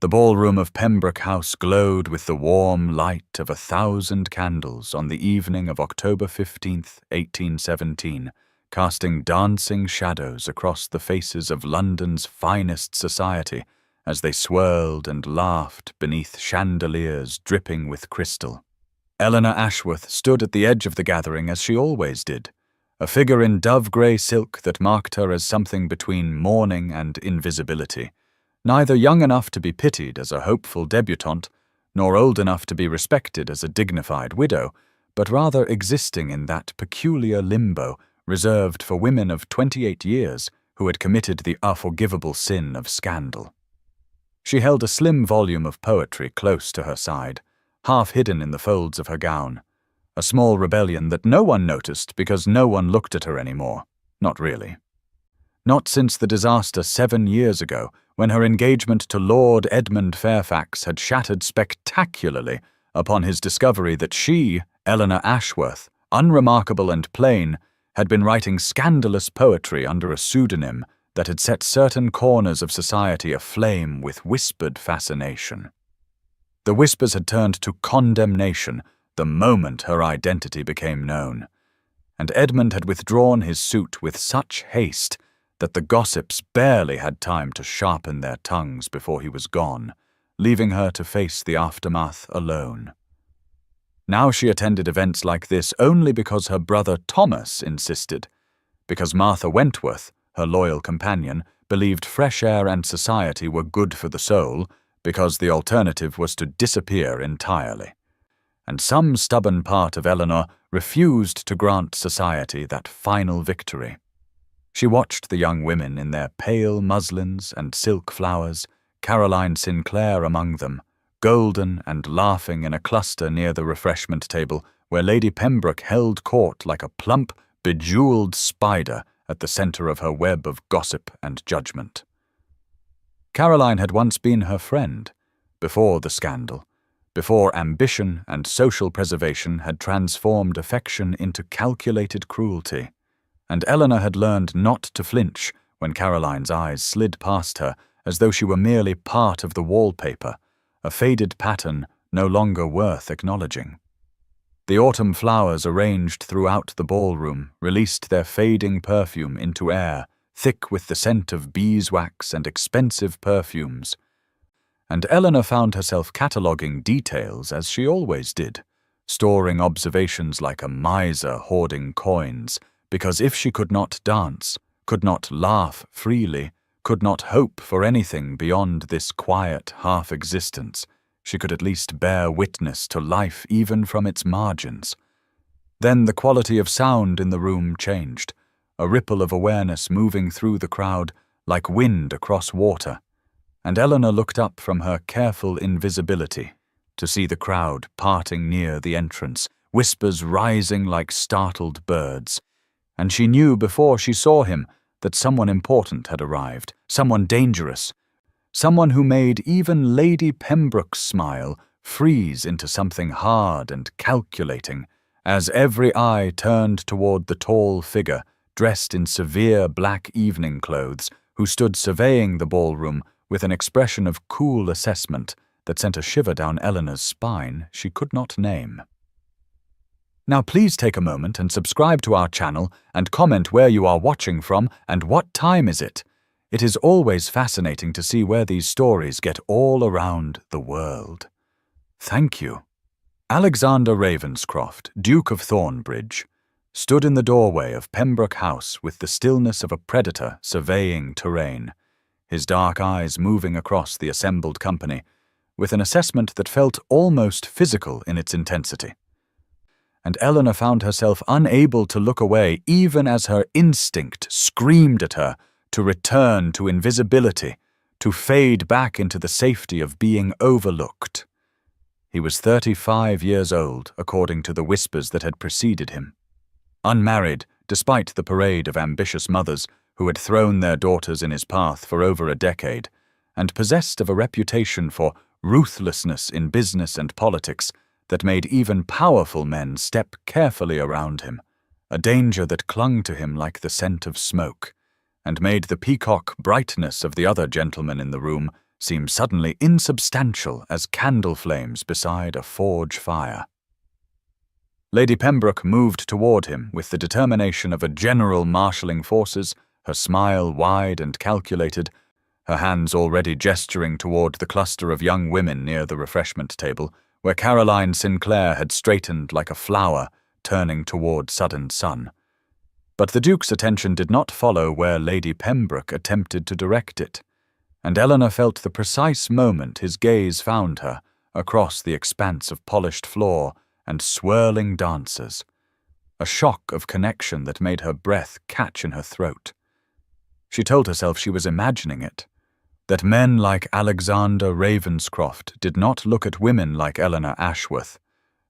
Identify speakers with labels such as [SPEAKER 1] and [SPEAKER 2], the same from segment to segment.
[SPEAKER 1] The ballroom of Pembroke House glowed with the warm light of 1,000 candles on the evening of October 15th, 1817, casting dancing shadows across the faces of London's finest society as they swirled and laughed beneath chandeliers dripping with crystal. Eleanor Ashworth stood at the edge of the gathering as she always did, a figure in dove-grey silk that marked her as something between mourning and invisibility, neither young enough to be pitied as a hopeful debutante, nor old enough to be respected as a dignified widow, but rather existing in that peculiar limbo reserved for women of 28 years who had committed the unforgivable sin of scandal. She held a slim volume of poetry close to her side, half hidden in the folds of her gown, a small rebellion that no one noticed because no one looked at her anymore, not really. Not since the disaster 7 years ago, when her engagement to Lord Edmund Fairfax had shattered spectacularly upon his discovery that she, Eleanor Ashworth, unremarkable and plain, had been writing scandalous poetry under a pseudonym that had set certain corners of society aflame with whispered fascination. The whispers had turned to condemnation the moment her identity became known, and Edmund had withdrawn his suit with such haste that the gossips barely had time to sharpen their tongues before he was gone, leaving her to face the aftermath alone. Now she attended events like this only because her brother Thomas insisted, because Martha Wentworth, her loyal companion, believed fresh air and society were good for the soul, because the alternative was to disappear entirely. And some stubborn part of Eleanor refused to grant society that final victory. She watched the young women in their pale muslins and silk flowers, Caroline Sinclair among them, golden and laughing in a cluster near the refreshment table where Lady Pembroke held court like a plump, bejeweled spider at the center of her web of gossip and judgment. Caroline had once been her friend, before the scandal, before ambition and social preservation had transformed affection into calculated cruelty, and Eleanor had learned not to flinch when Caroline's eyes slid past her as though she were merely part of the wallpaper, a faded pattern no longer worth acknowledging. The autumn flowers arranged throughout the ballroom released their fading perfume into air, thick with the scent of beeswax and expensive perfumes, and Eleanor found herself cataloguing details as she always did, storing observations like a miser hoarding coins, because if she could not dance, could not laugh freely, could not hope for anything beyond this quiet half-existence, she could at least bear witness to life even from its margins. Then the quality of sound in the room changed, a ripple of awareness moving through the crowd like wind across water, and Eleanor looked up from her careful invisibility to see the crowd parting near the entrance, whispers rising like startled birds, and she knew before she saw him that someone important had arrived, someone dangerous, someone who made even Lady Pembroke's smile freeze into something hard and calculating, as every eye turned toward the tall figure dressed in severe black evening clothes who stood surveying the ballroom with an expression of cool assessment that sent a shiver down Eleanor's spine she could not name. Now please take a moment and subscribe to our channel and comment where you are watching from and what time is it. It is always fascinating to see where these stories get all around the world. Thank you. Alexander Ravenscroft, Duke of Thornbridge, stood in the doorway of Pembroke House with the stillness of a predator surveying terrain, his dark eyes moving across the assembled company, with an assessment that felt almost physical in its intensity. And Eleanor found herself unable to look away even as her instinct screamed at her to return to invisibility, to fade back into the safety of being overlooked. He was 35 years old, according to the whispers that had preceded him. Unmarried, despite the parade of ambitious mothers who had thrown their daughters in his path for over a decade, and possessed of a reputation for ruthlessness in business and politics that made even powerful men step carefully around him, a danger that clung to him like the scent of smoke, and made the peacock brightness of the other gentlemen in the room seem suddenly insubstantial as candle flames beside a forge fire. Lady Pembroke moved toward him with the determination of a general marshalling forces, her smile wide and calculated, her hands already gesturing toward the cluster of young women near the refreshment table, where Caroline Sinclair had straightened like a flower, turning toward sudden sun. But the Duke's attention did not follow where Lady Pembroke attempted to direct it, and Eleanor felt the precise moment his gaze found her across the expanse of polished floor and swirling dancers, a shock of connection that made her breath catch in her throat. She told herself she was imagining it, that men like Alexander Ravenscroft did not look at women like Eleanor Ashworth,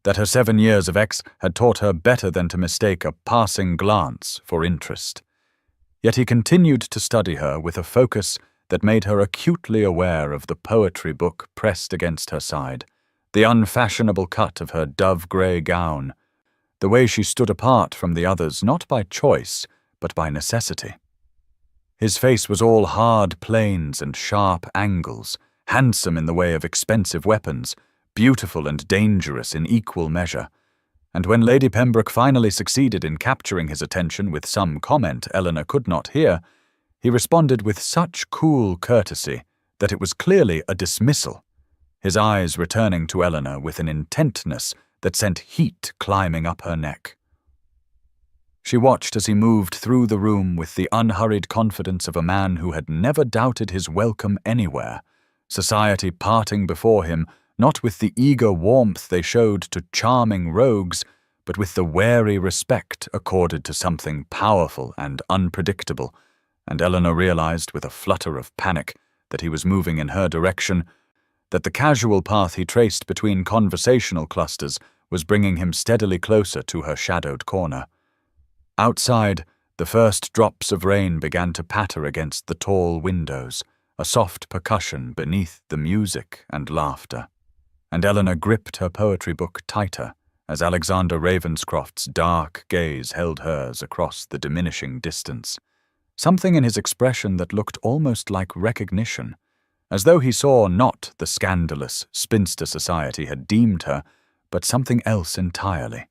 [SPEAKER 1] that her 7 years of ex had taught her better than to mistake a passing glance for interest. Yet he continued to study her with a focus that made her acutely aware of the poetry book pressed against her side, the unfashionable cut of her dove-grey gown, the way she stood apart from the others not by choice, but by necessity. His face was all hard planes and sharp angles, handsome in the way of expensive weapons, beautiful and dangerous in equal measure. And when Lady Pembroke finally succeeded in capturing his attention with some comment Eleanor could not hear, he responded with such cool courtesy that it was clearly a dismissal, his eyes returning to Eleanor with an intentness that sent heat climbing up her neck. She watched as he moved through the room with the unhurried confidence of a man who had never doubted his welcome anywhere, society parting before him, not with the eager warmth they showed to charming rogues, but with the wary respect accorded to something powerful and unpredictable, and Eleanor realized with a flutter of panic that he was moving in her direction, that the casual path he traced between conversational clusters was bringing him steadily closer to her shadowed corner. Outside, the first drops of rain began to patter against the tall windows, a soft percussion beneath the music and laughter, and Eleanor gripped her poetry book tighter as Alexander Ravenscroft's dark gaze held hers across the diminishing distance, something in his expression that looked almost like recognition, as though he saw not the scandalous spinster society had deemed her, but something else entirely.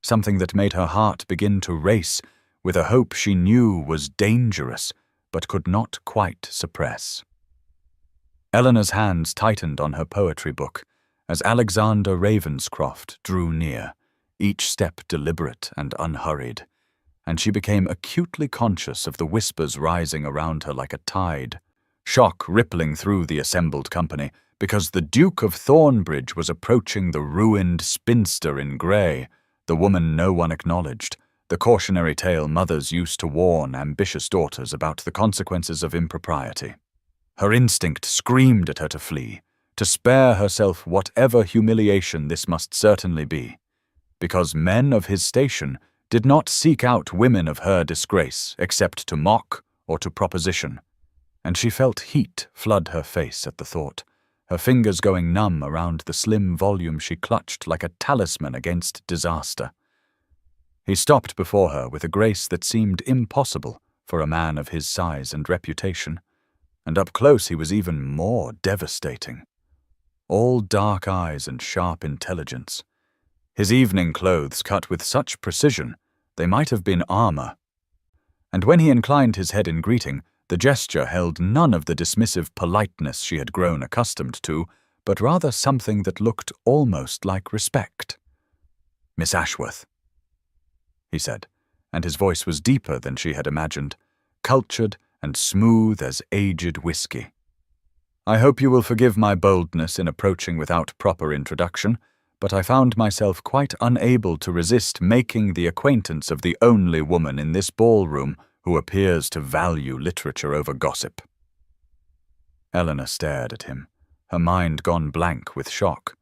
[SPEAKER 1] Something that made her heart begin to race with a hope she knew was dangerous but could not quite suppress. Eleanor's hands tightened on her poetry book as Alexander Ravenscroft drew near, each step deliberate and unhurried, and she became acutely conscious of the whispers rising around her like a tide, shock rippling through the assembled company, because the Duke of Thornbridge was approaching the ruined spinster in grey, the woman no one acknowledged, the cautionary tale mothers used to warn ambitious daughters about the consequences of impropriety. Her instinct screamed at her to flee, to spare herself whatever humiliation this must certainly be, because men of his station did not seek out women of her disgrace except to mock or to proposition, and she felt heat flood her face at the thought, her fingers going numb around the slim volume she clutched like a talisman against disaster. He stopped before her with a grace that seemed impossible for a man of his size and reputation, and up close he was even more devastating. All dark eyes and sharp intelligence. His evening clothes cut with such precision they might have been armor, and when he inclined his head in greeting, the gesture held none of the dismissive politeness she had grown accustomed to, but rather something that looked almost like respect. "Miss Ashworth," he said, and his voice was deeper than she had imagined, cultured and smooth as aged whiskey. "I hope you will forgive my boldness in approaching without proper introduction, but I found myself quite unable to resist making the acquaintance of the only woman in this ballroom who appears to value literature over gossip." Eleanor stared at him, her mind gone blank with shock,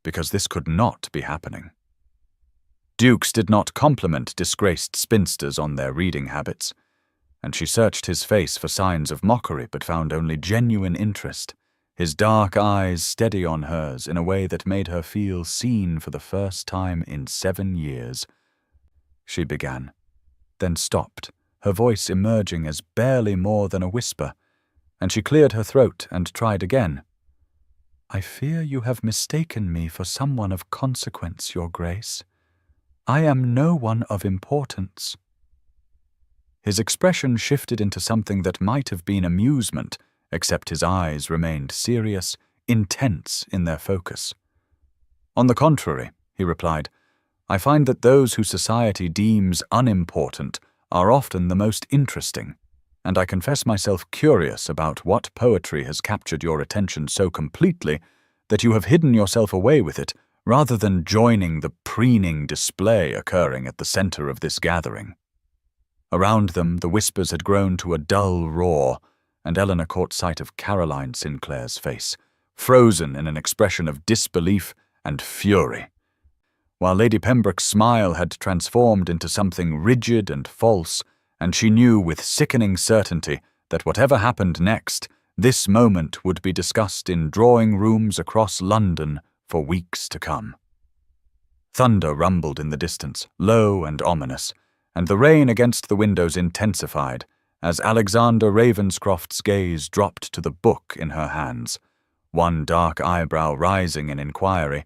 [SPEAKER 1] because this could not be happening. Dukes did not compliment disgraced spinsters on their reading habits, and she searched his face for signs of mockery but found only genuine interest, his dark eyes steady on hers in a way that made her feel seen for the first time in 7 years. She began, then stopped, her voice emerging as barely more than a whisper, and she cleared her throat and tried again. "I fear you have mistaken me for someone of consequence, Your Grace. I am no one of importance." His expression shifted into something that might have been amusement, except his eyes remained serious, intense in their focus. "On the contrary," he replied, "I find that those who society deems unimportant are often the most interesting, and I confess myself curious about what poetry has captured your attention so completely that you have hidden yourself away with it rather than joining the preening display occurring at the center of this gathering." Around them, the whispers had grown to a dull roar, and Eleanor caught sight of Caroline Sinclair's face, frozen in an expression of disbelief and fury, while Lady Pembroke's smile had transformed into something rigid and false, and she knew with sickening certainty that whatever happened next, this moment would be discussed in drawing-rooms across London for weeks to come. Thunder rumbled in the distance, low and ominous, and the rain against the windows intensified as Alexander Ravenscroft's gaze dropped to the book in her hands, one dark eyebrow rising in inquiry,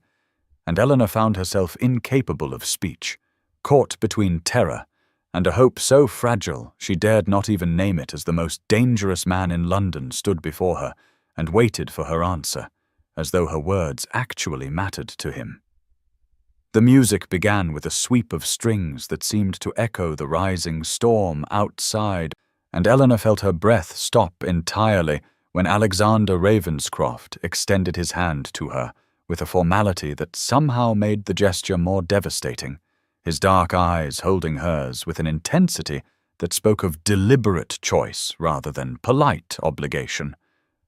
[SPEAKER 1] and Eleanor found herself incapable of speech, caught between terror and a hope so fragile she dared not even name it as the most dangerous man in London stood before her and waited for her answer, as though her words actually mattered to him. The music began with a sweep of strings that seemed to echo the rising storm outside, and Eleanor felt her breath stop entirely when Alexander Ravenscroft extended his hand to her with a formality that somehow made the gesture more devastating, his dark eyes holding hers with an intensity that spoke of deliberate choice rather than polite obligation,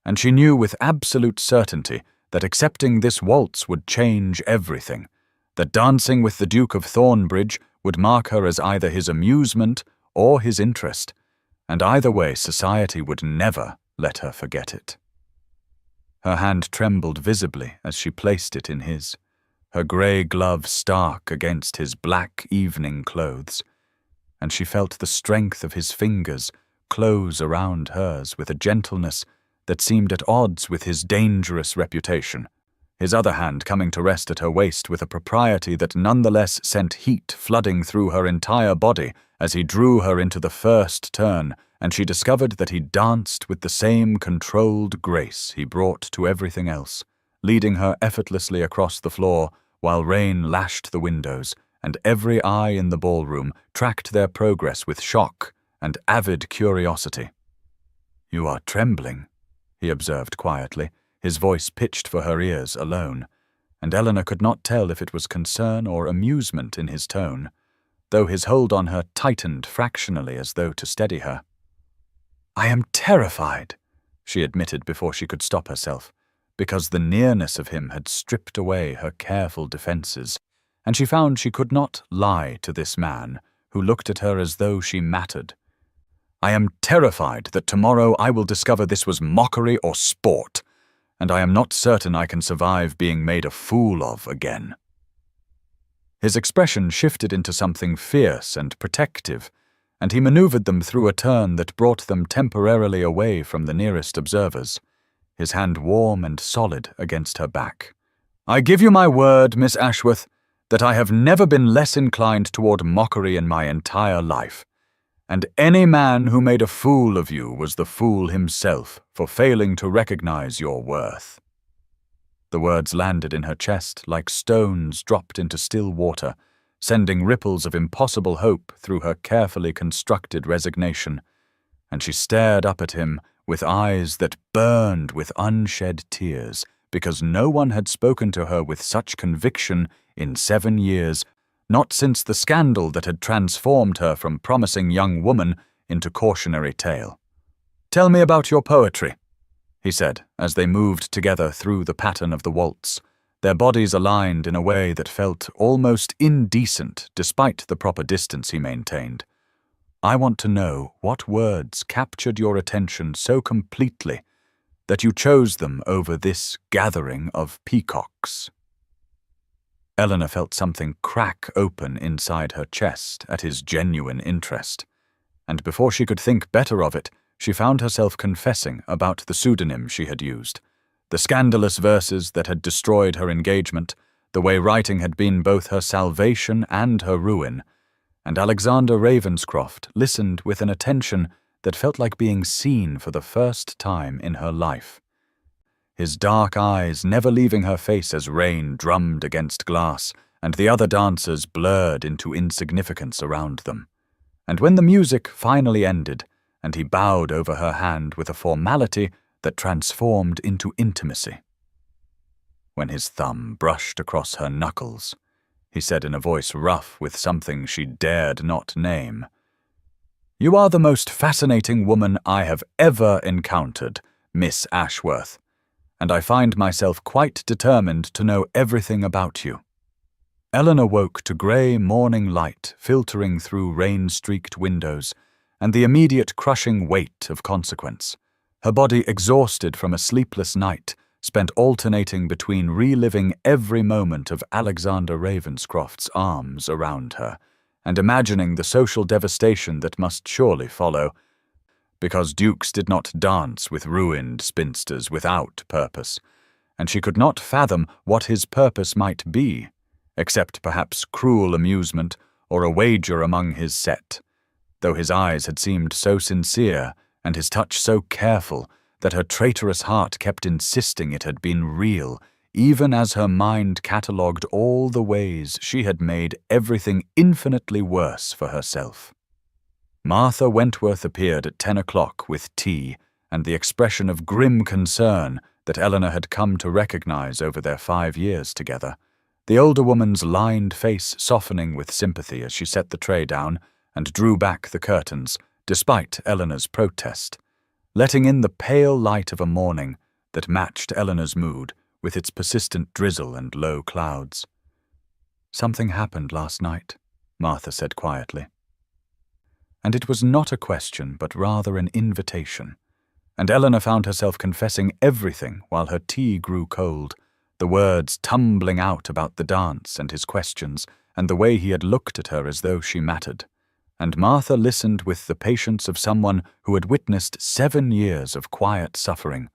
[SPEAKER 1] and she knew with absolute certainty that accepting this waltz would change everything, that dancing with the Duke of Thornbridge would mark her as either his amusement or his interest, and either way society would never let her forget it. Her hand trembled visibly as she placed it in his, her grey glove stark against his black evening clothes, and she felt the strength of his fingers close around hers with a gentleness that seemed at odds with his dangerous reputation, his other hand coming to rest at her waist with a propriety that nonetheless sent heat flooding through her entire body as he drew her into the first turn, and she discovered that he danced with the same controlled grace he brought to everything else, leading her effortlessly across the floor while rain lashed the windows, and every eye in the ballroom tracked their progress with shock and avid curiosity. "You are trembling," he observed quietly, his voice pitched for her ears alone, and Eleanor could not tell if it was concern or amusement in his tone, though his hold on her tightened fractionally as though to steady her. "I am terrified," she admitted before she could stop herself, because the nearness of him had stripped away her careful defenses, and she found she could not lie to this man who looked at her as though she mattered. "I am terrified that tomorrow I will discover this was mockery or sport, and I am not certain I can survive being made a fool of again." His expression shifted into something fierce and protective, and he maneuvered them through a turn that brought them temporarily away from the nearest observers, his hand warm and solid against her back. "I give you my word, Miss Ashworth, that I have never been less inclined toward mockery in my entire life, and any man who made a fool of you was the fool himself for failing to recognize your worth." The words landed in her chest like stones dropped into still water, sending ripples of impossible hope through her carefully constructed resignation, and she stared up at him with eyes that burned with unshed tears, because no one had spoken to her with such conviction in 7 years, not since the scandal that had transformed her from promising young woman into cautionary tale. "Tell me about your poetry," he said, as they moved together through the pattern of the waltz, their bodies aligned in a way that felt almost indecent despite the proper distance he maintained. "I want to know what words captured your attention so completely that you chose them over this gathering of peacocks." Eleanor felt something crack open inside her chest at his genuine interest, and before she could think better of it, she found herself confessing about the pseudonym she had used, the scandalous verses that had destroyed her engagement, the way writing had been both her salvation and her ruin, and Alexander Ravenscroft listened with an attention that felt like being seen for the first time in her life. His dark eyes never leaving her face as rain drummed against glass, and the other dancers blurred into insignificance around them. And when the music finally ended, and he bowed over her hand with a formality that transformed into intimacy. When his thumb brushed across her knuckles, he said in a voice rough with something she dared not name, "You are the most fascinating woman I have ever encountered, Miss Ashworth, and I find myself quite determined to know everything about you." Eleanor woke to grey morning light filtering through rain-streaked windows and the immediate crushing weight of consequence. Her body exhausted from a sleepless night, spent alternating between reliving every moment of Alexander Ravenscroft's arms around her and imagining the social devastation that must surely follow, because dukes did not dance with ruined spinsters without purpose, and she could not fathom what his purpose might be, except perhaps cruel amusement or a wager among his set, though his eyes had seemed so sincere and his touch so careful that her traitorous heart kept insisting it had been real, even as her mind catalogued all the ways she had made everything infinitely worse for herself. Martha Wentworth appeared at 10 o'clock with tea and the expression of grim concern that Eleanor had come to recognize over their 5 years together, the older woman's lined face softening with sympathy as she set the tray down and drew back the curtains, despite Eleanor's protest, letting in the pale light of a morning that matched Eleanor's mood with its persistent drizzle and low clouds. "Something happened last night," Martha said quietly. And it was not a question, but rather an invitation, and Eleanor found herself confessing everything while her tea grew cold, the words tumbling out about the dance and his questions and the way he had looked at her as though she mattered. And Martha listened with the patience of someone who had witnessed 7 years of quiet suffering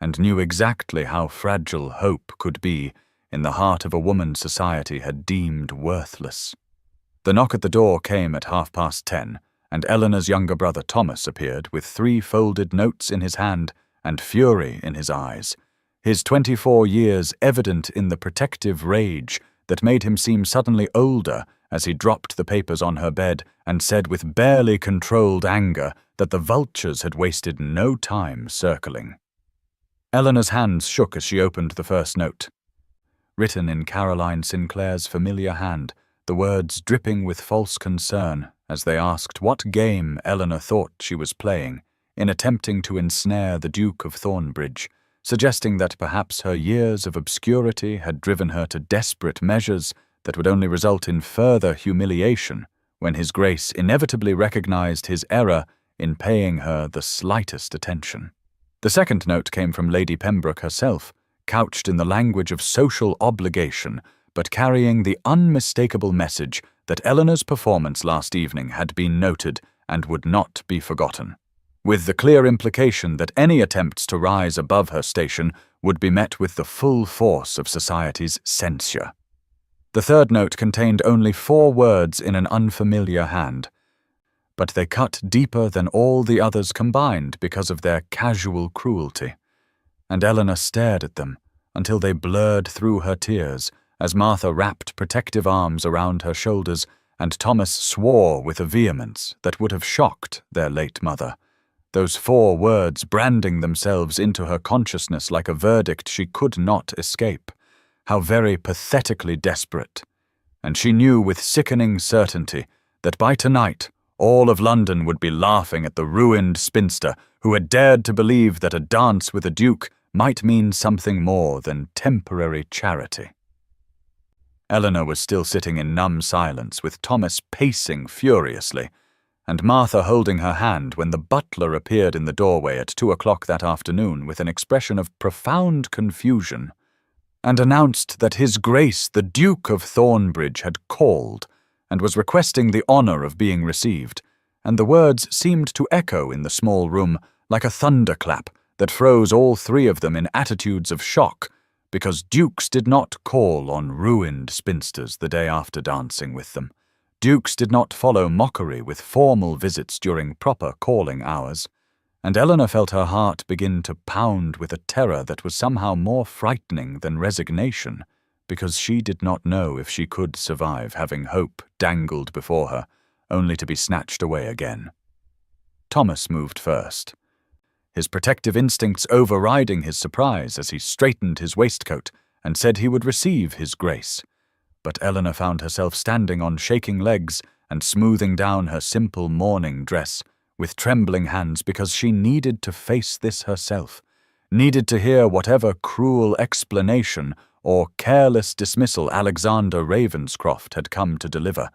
[SPEAKER 1] and knew exactly how fragile hope could be in the heart of a woman society had deemed worthless. The knock at the door came at 10:30, and Eleanor's younger brother Thomas appeared with 3 folded notes in his hand and fury in his eyes, his 24 years evident in the protective rage that made him seem suddenly older as he dropped the papers on her bed and said with barely controlled anger that the vultures had wasted no time circling. Eleanor's hands shook as she opened the first note. Written in Caroline Sinclair's familiar hand, the words dripping with false concern as they asked what game Eleanor thought she was playing in attempting to ensnare the Duke of Thornbridge, suggesting that perhaps her years of obscurity had driven her to desperate measures that would only result in further humiliation when His Grace inevitably recognized his error in paying her the slightest attention. The second note came from Lady Pembroke herself, couched in the language of social obligation, but carrying the unmistakable message that Eleanor's performance last evening had been noted and would not be forgotten, with the clear implication that any attempts to rise above her station would be met with the full force of society's censure. The third note contained only 4 words in an unfamiliar hand, but they cut deeper than all the others combined because of their casual cruelty, and Eleanor stared at them until they blurred through her tears as Martha wrapped protective arms around her shoulders and Thomas swore with a vehemence that would have shocked their late mother, those 4 words branding themselves into her consciousness like a verdict she could not escape. How very pathetically desperate. And she knew with sickening certainty that by tonight all of London would be laughing at the ruined spinster who had dared to believe that a dance with a duke might mean something more than temporary charity. Eleanor was still sitting in numb silence with Thomas pacing furiously, and Martha holding her hand when the butler appeared in the doorway at 2 o'clock that afternoon with an expression of profound confusion, and announced that His Grace the Duke of Thornbridge had called and was requesting the honour of being received, and the words seemed to echo in the small room like a thunderclap that froze all three of them in attitudes of shock, because dukes did not call on ruined spinsters the day after dancing with them. Dukes did not follow mockery with formal visits during proper calling hours, and Eleanor felt her heart begin to pound with a terror that was somehow more frightening than resignation, because she did not know if she could survive having hope dangled before her, only to be snatched away again. Thomas moved first, his protective instincts overriding his surprise as he straightened his waistcoat and said he would receive his grace. But Eleanor found herself standing on shaking legs and smoothing down her simple mourning dress with trembling hands because she needed to face this herself, needed to hear whatever cruel explanation or careless dismissal Alexander Ravenscroft had come to deliver,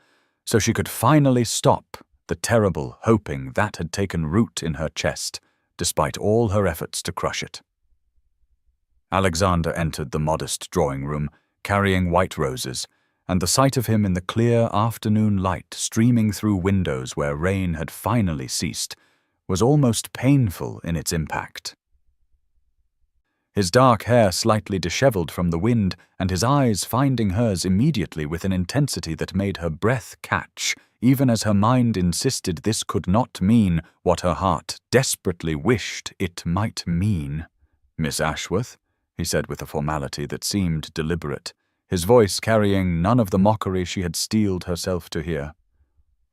[SPEAKER 1] so she could finally stop the terrible hoping that had taken root in her chest, despite all her efforts to crush it. Alexander entered the modest drawing-room, carrying white roses, and the sight of him in the clear afternoon light streaming through windows where rain had finally ceased was almost painful in its impact. His dark hair slightly disheveled from the wind, and his eyes finding hers immediately with an intensity that made her breath catch, even as her mind insisted this could not mean what her heart desperately wished it might mean. "Miss Ashworth," he said with a formality that seemed deliberate, his voice carrying none of the mockery she had steeled herself to hear.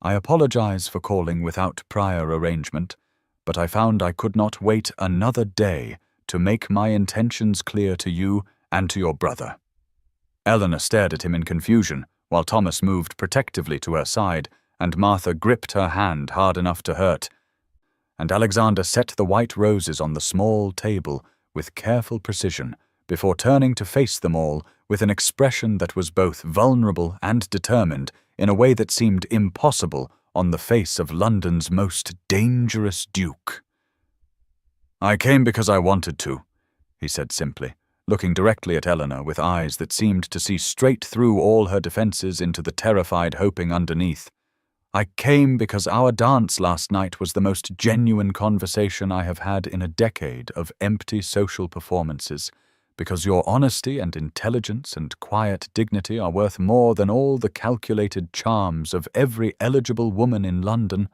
[SPEAKER 1] "I apologize for calling without prior arrangement, but I found I could not wait another day to make my intentions clear to you and to your brother." Eleanor stared at him in confusion, while Thomas moved protectively to her side, and Martha gripped her hand hard enough to hurt, and Alexander set the white roses on the small table with careful precision, before turning to face them all with an expression that was both vulnerable and determined in a way that seemed impossible on the face of London's most dangerous duke. "I came because I wanted to," he said simply, looking directly at Eleanor with eyes that seemed to see straight through all her defenses into the terrified hoping underneath. "I came because our dance last night was the most genuine conversation I have had in a decade of empty social performances, because your honesty and intelligence and quiet dignity are worth more than all the calculated charms of every eligible woman in London,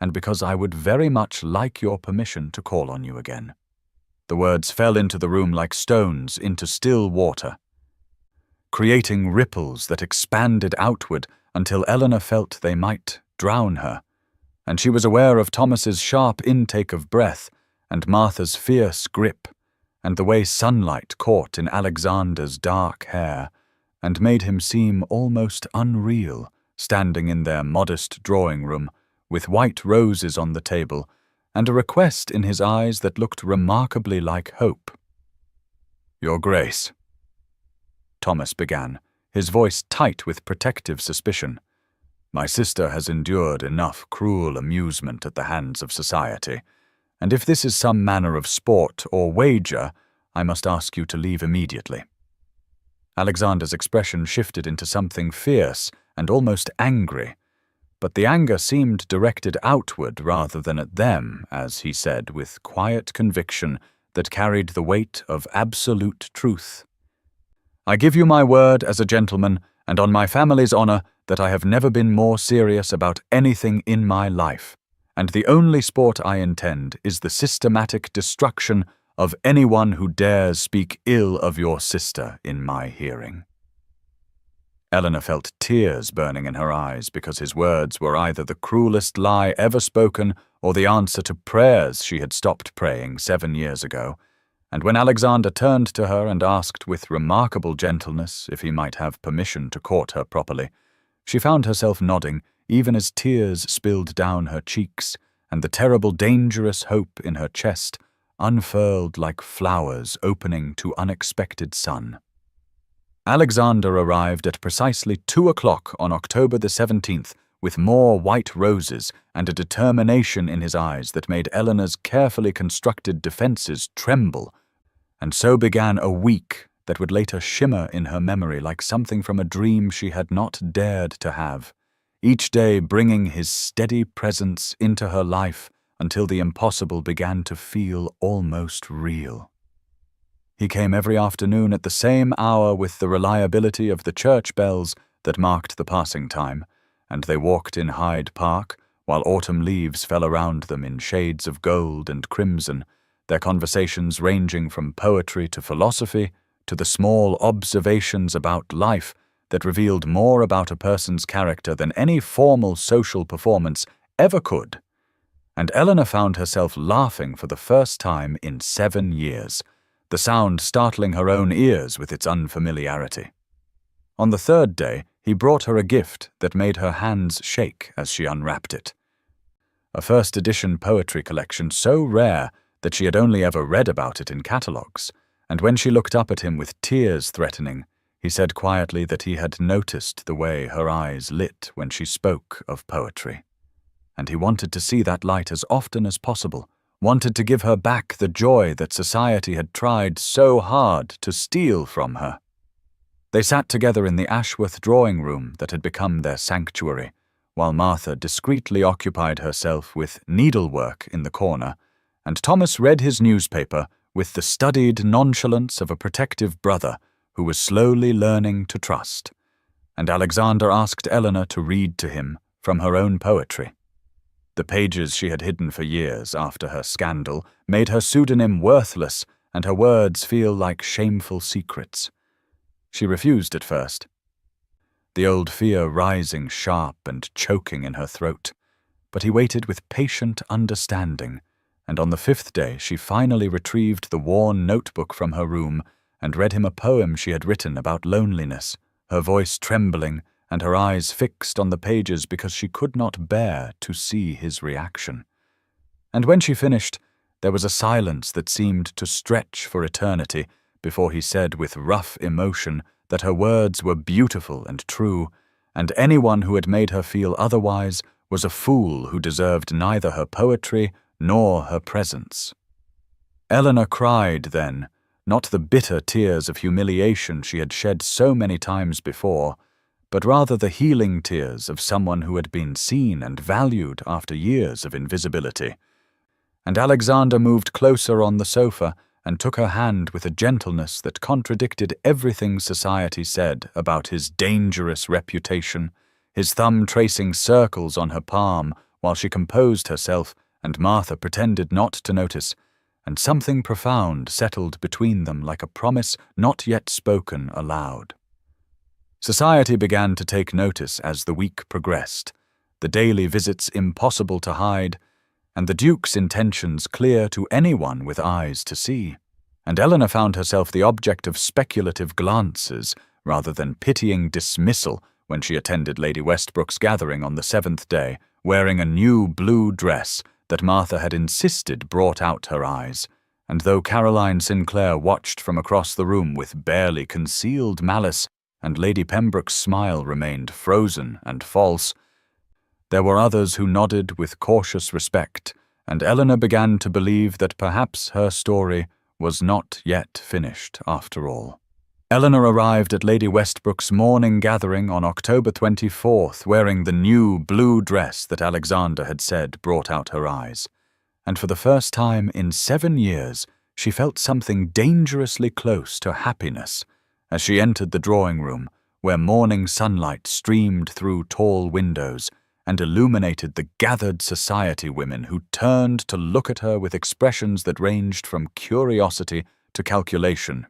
[SPEAKER 1] and because I would very much like your permission to call on you again." The words fell into the room like stones into still water, creating ripples that expanded outward until Eleanor felt they might drown her, and she was aware of Thomas's sharp intake of breath and Martha's fierce grip, and the way sunlight caught in Alexander's dark hair and made him seem almost unreal, standing in their modest drawing-room with white roses on the table and a request in his eyes that looked remarkably like hope. "Your Grace," Thomas began, his voice tight with protective suspicion, "my sister has endured enough cruel amusement at the hands of society, and if this is some manner of sport or wager, I must ask you to leave immediately." Alexander's expression shifted into something fierce and almost angry, but the anger seemed directed outward rather than at them, as he said with quiet conviction that carried the weight of absolute truth. "I give you my word as a gentleman and on my family's honor that I have never been more serious about anything in my life, and the only sport I intend is the systematic destruction of anyone who dares speak ill of your sister in my hearing." Eleanor felt tears burning in her eyes because his words were either the cruelest lie ever spoken or the answer to prayers she had stopped praying 7 years ago, and when Alexander turned to her and asked with remarkable gentleness if he might have permission to court her properly, she found herself nodding even as tears spilled down her cheeks and the terrible dangerous hope in her chest unfurled like flowers opening to unexpected sun. Alexander arrived at precisely 2 o'clock on October the 17th with more white roses and a determination in his eyes that made Eleanor's carefully constructed defenses tremble, and so began a week that would later shimmer in her memory like something from a dream she had not dared to have, each day bringing his steady presence into her life until the impossible began to feel almost real. He came every afternoon at the same hour with the reliability of the church bells that marked the passing time, and they walked in Hyde Park while autumn leaves fell around them in shades of gold and crimson, their conversations ranging from poetry to philosophy to the small observations about life that revealed more about a person's character than any formal social performance ever could. And Eleanor found herself laughing for the first time in 7 years, the sound startling her own ears with its unfamiliarity. On the 3rd day, he brought her a gift that made her hands shake as she unwrapped it. A first-edition poetry collection so rare that she had only ever read about it in catalogues, and when she looked up at him with tears threatening, he said quietly that he had noticed the way her eyes lit when she spoke of poetry. And he wanted to see that light as often as possible, wanted to give her back the joy that society had tried so hard to steal from her. They sat together in the Ashworth drawing room that had become their sanctuary, while Martha discreetly occupied herself with needlework in the corner, and Thomas read his newspaper with the studied nonchalance of a protective brother who was slowly learning to trust, and Alexander asked Eleanor to read to him from her own poetry. The pages she had hidden for years after her scandal made her pseudonym worthless and her words feel like shameful secrets. She refused at first, the old fear rising sharp and choking in her throat, but he waited with patient understanding, and on the 5th day she finally retrieved the worn notebook from her room and read him a poem she had written about loneliness, her voice trembling and her eyes fixed on the pages because she could not bear to see his reaction. And when she finished, there was a silence that seemed to stretch for eternity before he said with rough emotion that her words were beautiful and true, and anyone who had made her feel otherwise was a fool who deserved neither her poetry nor her presence. Eleanor cried then, not the bitter tears of humiliation she had shed so many times before, but rather the healing tears of someone who had been seen and valued after years of invisibility. And Alexander moved closer on the sofa and took her hand with a gentleness that contradicted everything society said about his dangerous reputation, his thumb tracing circles on her palm while she composed herself and Martha pretended not to notice, and something profound settled between them like a promise not yet spoken aloud. Society began to take notice as the week progressed, the daily visits impossible to hide, and the Duke's intentions clear to anyone with eyes to see. And Eleanor found herself the object of speculative glances rather than pitying dismissal when she attended Lady Westbrook's gathering on the 7th day, wearing a new blue dress that Martha had insisted brought out her eyes, and though Caroline Sinclair watched from across the room with barely concealed malice, and Lady Pembroke's smile remained frozen and false, there were others who nodded with cautious respect, and Eleanor began to believe that perhaps her story was not yet finished after all. Eleanor arrived at Lady Westbrook's morning gathering on October 24th wearing the new blue dress that Alexander had said brought out her eyes, and for the first time in 7 years she felt something dangerously close to happiness as she entered the drawing room where morning sunlight streamed through tall windows and illuminated the gathered society women who turned to look at her with expressions that ranged from curiosity to calculation,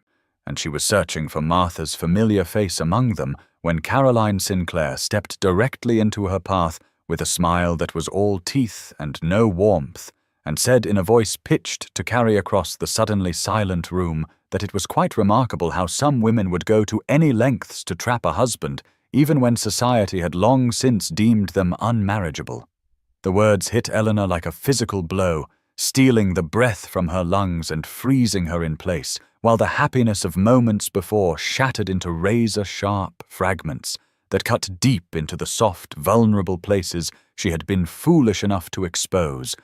[SPEAKER 1] and she was searching for Martha's familiar face among them when Caroline Sinclair stepped directly into her path with a smile that was all teeth and no warmth, and said in a voice pitched to carry across the suddenly silent room that it was quite remarkable how some women would go to any lengths to trap a husband, even when society had long since deemed them unmarriageable. The words hit Eleanor like a physical blow, stealing the breath from her lungs and freezing her in place, while the happiness of moments before shattered into razor-sharp fragments that cut deep into the soft, vulnerable places she had been foolish enough to expose.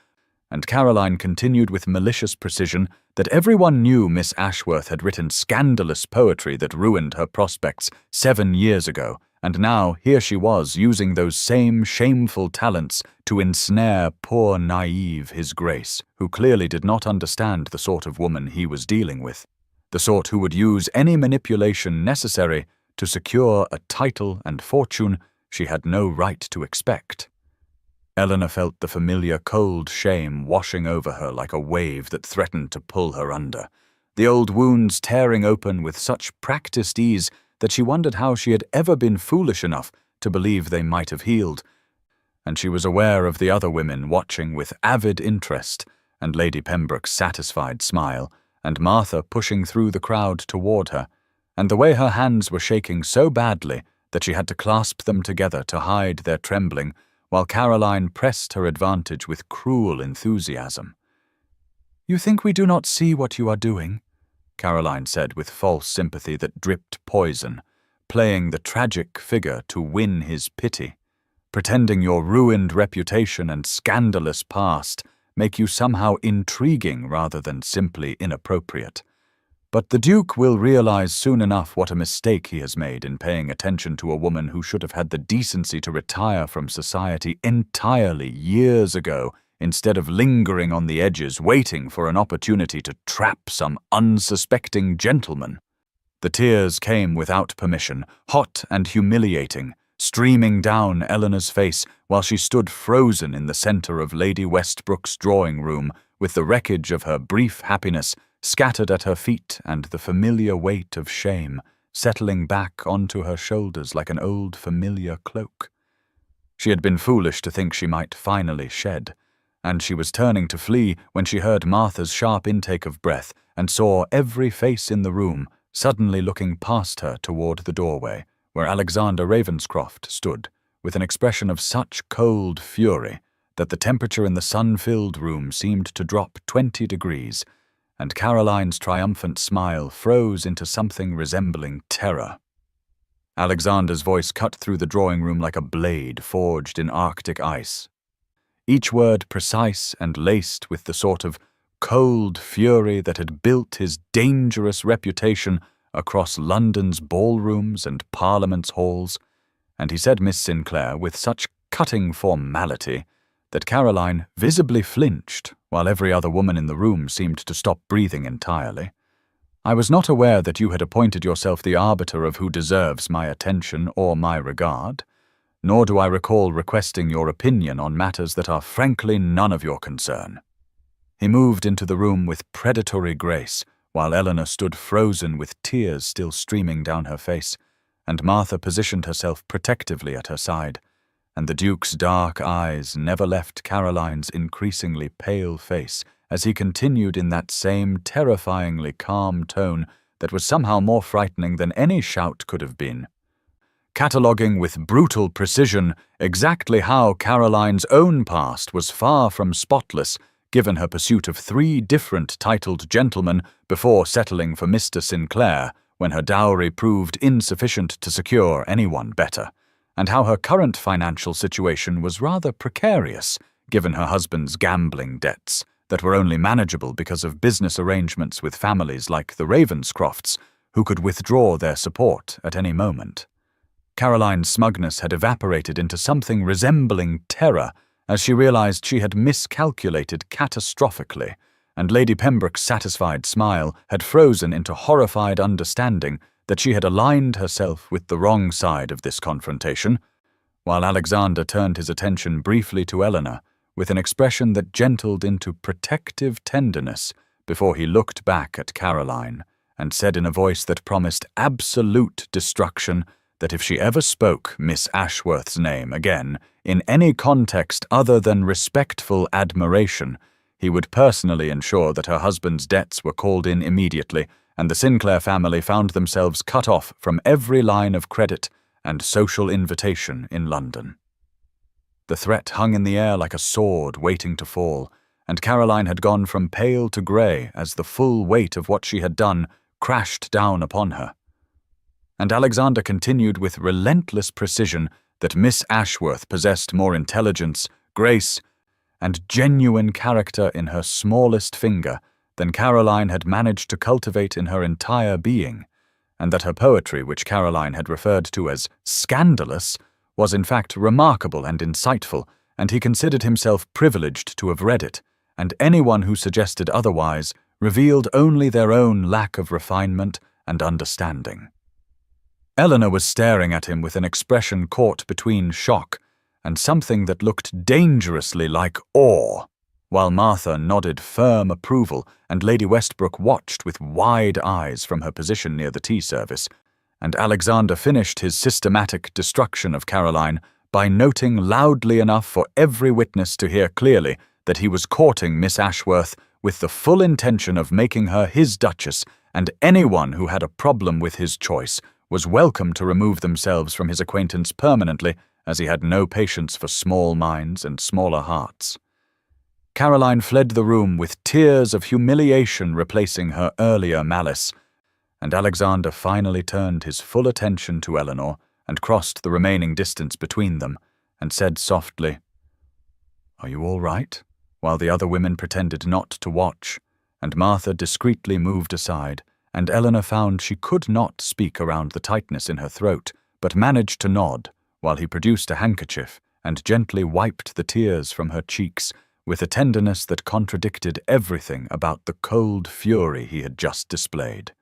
[SPEAKER 1] And Caroline continued with malicious precision that everyone knew Miss Ashworth had written scandalous poetry that ruined her prospects 7 years ago, And now here she was, using those same shameful talents to ensnare poor naive His Grace, who clearly did not understand the sort of woman he was dealing with, the sort who would use any manipulation necessary to secure a title and fortune she had no right to expect. Eleanor felt the familiar cold shame washing over her like a wave that threatened to pull her under, the old wounds tearing open with such practiced ease that she wondered how she had ever been foolish enough to believe they might have healed. And she was aware of the other women watching with avid interest, and Lady Pembroke's satisfied smile, and Martha pushing through the crowd toward her, and the way her hands were shaking so badly that she had to clasp them together to hide their trembling, while Caroline pressed her advantage with cruel enthusiasm. "You think we do not see what you are doing?" Caroline said with false sympathy that dripped poison, playing the tragic figure to win his pity, pretending your ruined reputation and scandalous past make you somehow intriguing rather than simply inappropriate. But the Duke will realize soon enough what a mistake he has made in paying attention to a woman who should have had the decency to retire from society entirely years ago, instead of lingering on the edges waiting for an opportunity to trap some unsuspecting gentleman. The tears came without permission, hot and humiliating, streaming down Eleanor's face while she stood frozen in the center of Lady Westbrook's drawing room, with the wreckage of her brief happiness scattered at her feet and the familiar weight of shame settling back onto her shoulders like an old familiar cloak. She had been foolish to think she might finally shed, and she was turning to flee when she heard Martha's sharp intake of breath and saw every face in the room suddenly looking past her toward the doorway, where Alexander Ravenscroft stood, with an expression of such cold fury that the temperature in the sun-filled room seemed to drop 20 degrees, and Caroline's triumphant smile froze into something resembling terror. Alexander's voice cut through the drawing room like a blade forged in Arctic ice, each word precise and laced with the sort of cold fury that had built his dangerous reputation across London's ballrooms and Parliament's halls, and he said Miss Sinclair with such cutting formality that Caroline visibly flinched, while every other woman in the room seemed to stop breathing entirely. "I was not aware that you had appointed yourself the arbiter of who deserves my attention or my regard, nor do I recall requesting your opinion on matters that are frankly none of your concern." He moved into the room with predatory grace, while Eleanor stood frozen with tears still streaming down her face, and Martha positioned herself protectively at her side, and the Duke's dark eyes never left Caroline's increasingly pale face as he continued in that same terrifyingly calm tone that was somehow more frightening than any shout could have been, cataloguing with brutal precision exactly how Caroline's own past was far from spotless, given her pursuit of 3 different titled gentlemen before settling for Mr. Sinclair when her dowry proved insufficient to secure anyone better, and how her current financial situation was rather precarious, given her husband's gambling debts that were only manageable because of business arrangements with families like the Ravenscrofts, who could withdraw their support at any moment. Caroline's smugness had evaporated into something resembling terror as she realized she had miscalculated catastrophically, and Lady Pembroke's satisfied smile had frozen into horrified understanding that she had aligned herself with the wrong side of this confrontation, while Alexander turned his attention briefly to Eleanor with an expression that gentled into protective tenderness before he looked back at Caroline and said in a voice that promised absolute destruction that if she ever spoke Miss Ashworth's name again in any context other than respectful admiration, he would personally ensure that her husband's debts were called in immediately and the Sinclair family found themselves cut off from every line of credit and social invitation in London. The threat hung in the air like a sword waiting to fall, and Caroline had gone from pale to grey as the full weight of what she had done crashed down upon her. And Alexander continued with relentless precision that Miss Ashworth possessed more intelligence, grace, and genuine character in her smallest finger than Caroline had managed to cultivate in her entire being, and that her poetry, which Caroline had referred to as scandalous, was in fact remarkable and insightful, and he considered himself privileged to have read it, and anyone who suggested otherwise revealed only their own lack of refinement and understanding. Eleanor was staring at him with an expression caught between shock and something that looked dangerously like awe, while Martha nodded firm approval and Lady Westbrook watched with wide eyes from her position near the tea service, and Alexander finished his systematic destruction of Caroline by noting loudly enough for every witness to hear clearly that he was courting Miss Ashworth with the full intention of making her his Duchess, and anyone who had a problem with his choice was welcome to remove themselves from his acquaintance permanently, as he had no patience for small minds and smaller hearts. Caroline fled the room with tears of humiliation replacing her earlier malice, and Alexander finally turned his full attention to Eleanor and crossed the remaining distance between them, and said softly, "Are you all right?" while the other women pretended not to watch, and Martha discreetly moved aside, and Eleanor found she could not speak around the tightness in her throat, but managed to nod, while he produced a handkerchief and gently wiped the tears from her cheeks with a tenderness that contradicted everything about the cold fury he had just displayed.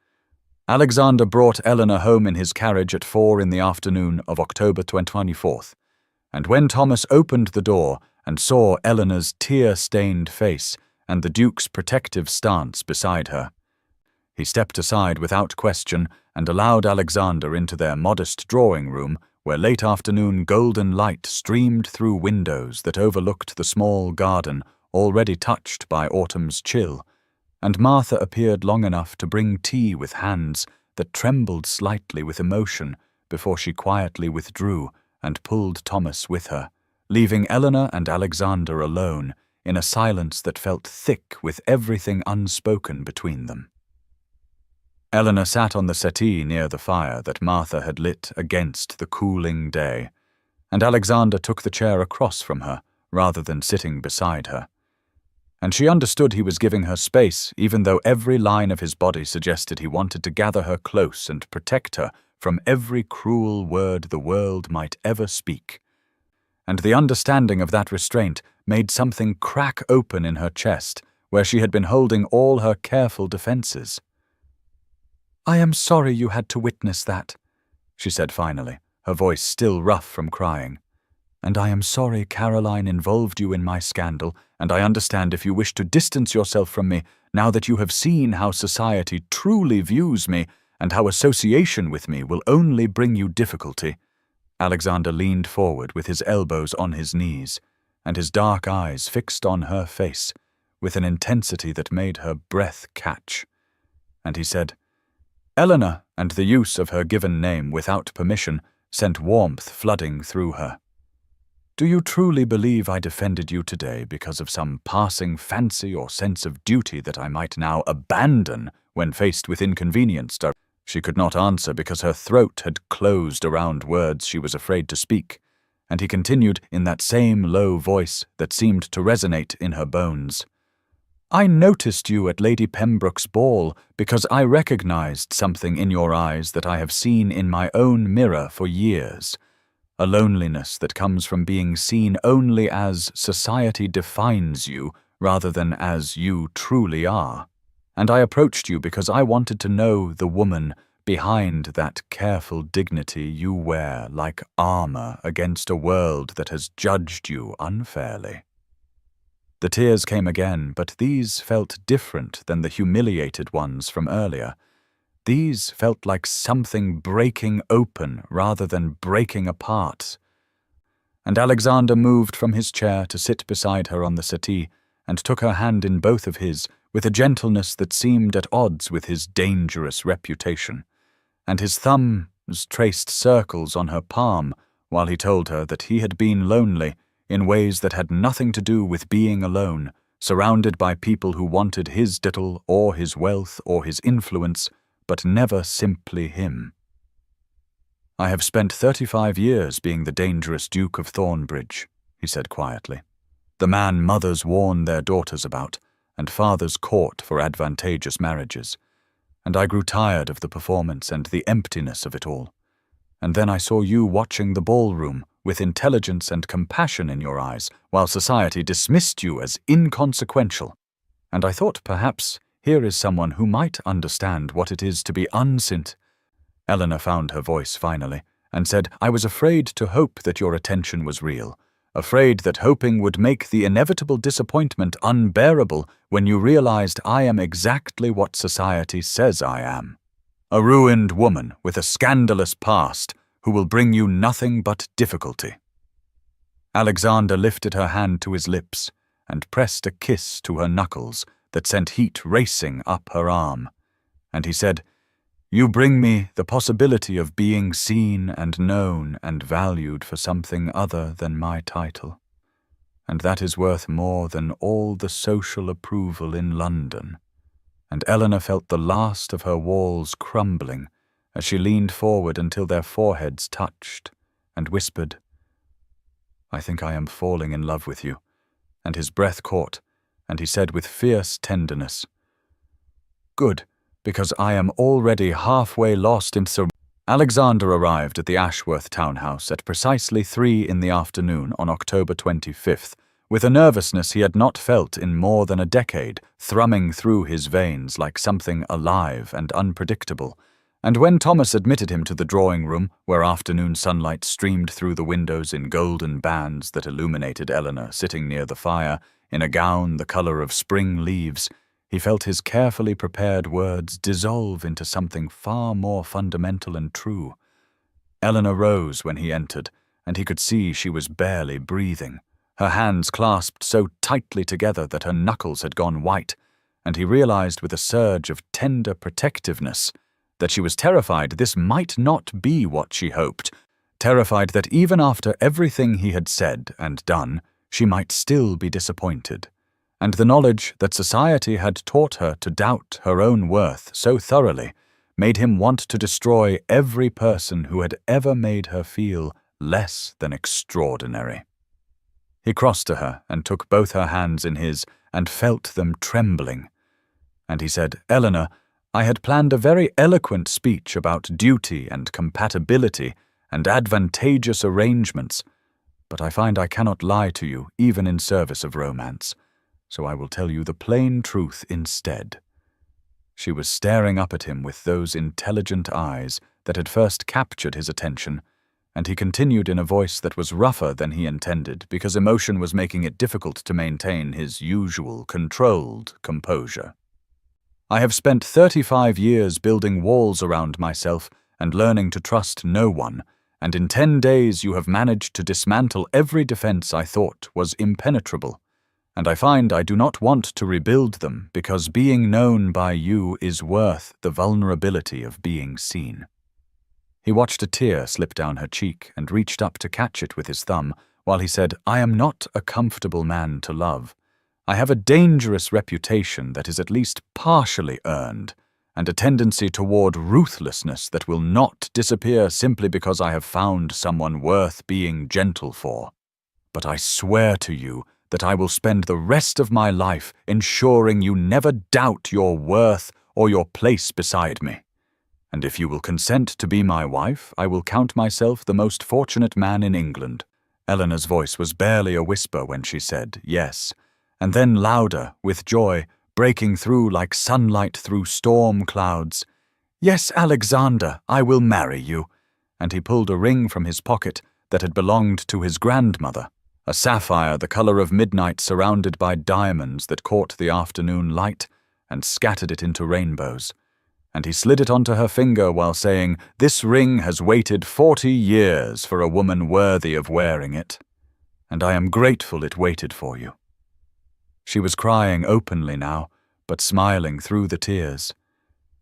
[SPEAKER 1] Alexander brought Eleanor home in his carriage at 4 in the afternoon of October 24th, and when Thomas opened the door and saw Eleanor's tear-stained face and the Duke's protective stance beside her, he stepped aside without question and allowed Alexander into their modest drawing-room where late afternoon golden light streamed through windows that overlooked the small garden already touched by autumn's chill, and Martha appeared long enough to bring tea with hands that trembled slightly with emotion before she quietly withdrew and pulled Thomas with her, leaving Eleanor and Alexander alone in a silence that felt thick with everything unspoken between them. Eleanor sat on the settee near the fire that Martha had lit against the cooling day, and Alexander took the chair across from her rather than sitting beside her. And she understood he was giving her space, even though every line of his body suggested he wanted to gather her close and protect her from every cruel word the world might ever speak. And the understanding of that restraint made something crack open in her chest, where she had been holding all her careful defenses. "I am sorry you had to witness that," she said finally, her voice still rough from crying. "And I am sorry Caroline involved you in my scandal, and I understand if you wish to distance yourself from me now that you have seen how society truly views me and how association with me will only bring you difficulty." Alexander leaned forward with his elbows on his knees and his dark eyes fixed on her face with an intensity that made her breath catch. And he said, Eleanor, and the use of her given name without permission sent warmth flooding through her. "Do you truly believe I defended you today because of some passing fancy or sense of duty that I might now abandon when faced with inconvenience?" She could not answer because her throat had closed around words she was afraid to speak, and he continued in that same low voice that seemed to resonate in her bones. "I noticed you at Lady Pembroke's ball because I recognized something in your eyes that I have seen in my own mirror for years, a loneliness that comes from being seen only as society defines you rather than as you truly are. And I approached you because I wanted to know the woman behind that careful dignity you wear like armor against a world that has judged you unfairly." The tears came again, but these felt different than the humiliated ones from earlier. These felt like something breaking open rather than breaking apart. And Alexander moved from his chair to sit beside her on the settee and took her hand in both of his with a gentleness that seemed at odds with his dangerous reputation, and his thumbs traced circles on her palm while he told her that he had been lonely in ways that had nothing to do with being alone, surrounded by people who wanted his tittle or his wealth or his influence, but never simply him. "I have spent 35 years being the dangerous Duke of Thornbridge," he said quietly, "the man mothers warn their daughters about, and fathers court for advantageous marriages. and I grew tired of the performance and the emptiness of it all. And then I saw you watching the ballroom with intelligence and compassion in your eyes, while society dismissed you as inconsequential. And I thought perhaps here is someone who might understand what it is to be unsint. Eleanor found her voice finally, and said, I was afraid to hope that your attention was real, afraid that hoping would make the inevitable disappointment unbearable when you realized I am exactly what society says I am. A ruined woman with a scandalous past who will bring you nothing but difficulty. Alexander lifted her hand to his lips and pressed a kiss to her knuckles that sent heat racing up her arm, and he said, You bring me the possibility of being seen and known and valued for something other than my title, and that is worth more than all the social approval in London. And Eleanor felt the last of her walls crumbling as she leaned forward until their foreheads touched, and whispered, I think I am falling in love with you. And his breath caught, and he said with fierce tenderness, Good, because I am already halfway lost in so. Alexander arrived at the Ashworth townhouse at precisely 3 in the afternoon on October 25th, with a nervousness he had not felt in more than a decade, thrumming through his veins like something alive and unpredictable. And when Thomas admitted him to the drawing-room, where afternoon sunlight streamed through the windows in golden bands that illuminated Eleanor sitting near the fire, in a gown the color of spring leaves, he felt his carefully prepared words dissolve into something far more fundamental and true. Eleanor rose when he entered, and he could see she was barely breathing, her hands clasped so tightly together that her knuckles had gone white, and he realized with a surge of tender protectiveness that she was terrified this might not be what she hoped, terrified that even after everything he had said and done, she might still be disappointed. And the knowledge that society had taught her to doubt her own worth so thoroughly made him want to destroy every person who had ever made her feel less than extraordinary. He crossed to her and took both her hands in his and felt them trembling. And he said, Eleanor, I had planned a very eloquent speech about duty and compatibility and advantageous arrangements, but I find I cannot lie to you even in service of romance, so I will tell you the plain truth instead. She was staring up at him with those intelligent eyes that had first captured his attention, and he continued in a voice that was rougher than he intended because emotion was making it difficult to maintain his usual controlled composure. I have spent 35 years building walls around myself and learning to trust no one, and in 10 days you have managed to dismantle every defense I thought was impenetrable, and I find I do not want to rebuild them because being known by you is worth the vulnerability of being seen. He watched a tear slip down her cheek and reached up to catch it with his thumb while he said, I am not a comfortable man to love. I have a dangerous reputation that is at least partially earned, and a tendency toward ruthlessness that will not disappear simply because I have found someone worth being gentle for. But I swear to you that I will spend the rest of my life ensuring you never doubt your worth or your place beside me. And if you will consent to be my wife, I will count myself the most fortunate man in England. Eleanor's voice was barely a whisper when she said yes, and then louder, with joy, breaking through like sunlight through storm clouds. Yes, Alexander, I will marry you. And he pulled a ring from his pocket that had belonged to his grandmother, a sapphire the color of midnight surrounded by diamonds that caught the afternoon light and scattered it into rainbows. And he slid it onto her finger while saying, This ring has waited 40 years for a woman worthy of wearing it, and I am grateful it waited for you. She was crying openly now, but smiling through the tears,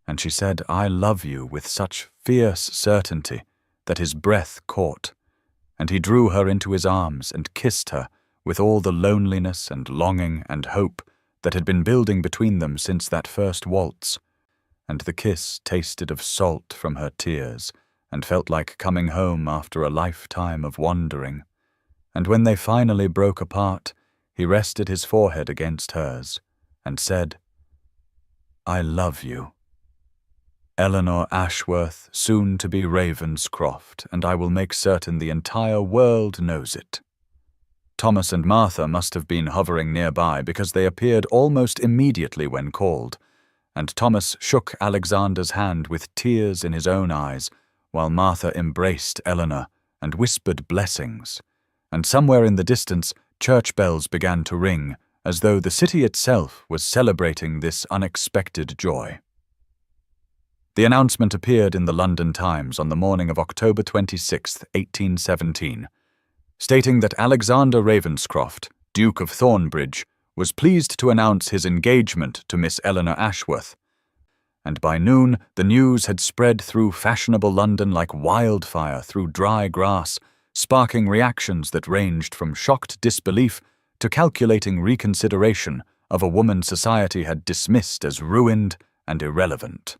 [SPEAKER 1] and she said, I love you with such fierce certainty that his breath caught, and he drew her into his arms and kissed her with all the loneliness and longing and hope that had been building between them since that first waltz, and the kiss tasted of salt from her tears and felt like coming home after a lifetime of wandering. And when they finally broke apart, he rested his forehead against hers and said, I love you. Eleanor Ashworth, soon to be Ravenscroft, and I will make certain the entire world knows it." Thomas and Martha must have been hovering nearby because they appeared almost immediately when called, and Thomas shook Alexander's hand with tears in his own eyes, while Martha embraced Eleanor and whispered blessings, and somewhere in the distance church bells began to ring, as though the city itself was celebrating this unexpected joy. The announcement appeared in the London Times on the morning of October 26, 1817, stating that Alexander Ravenscroft, Duke of Thornbridge, was pleased to announce his engagement to Miss Eleanor Ashworth, and by noon the news had spread through fashionable London like wildfire through dry grass, sparking reactions that ranged from shocked disbelief to calculating reconsideration of a woman society had dismissed as ruined and irrelevant.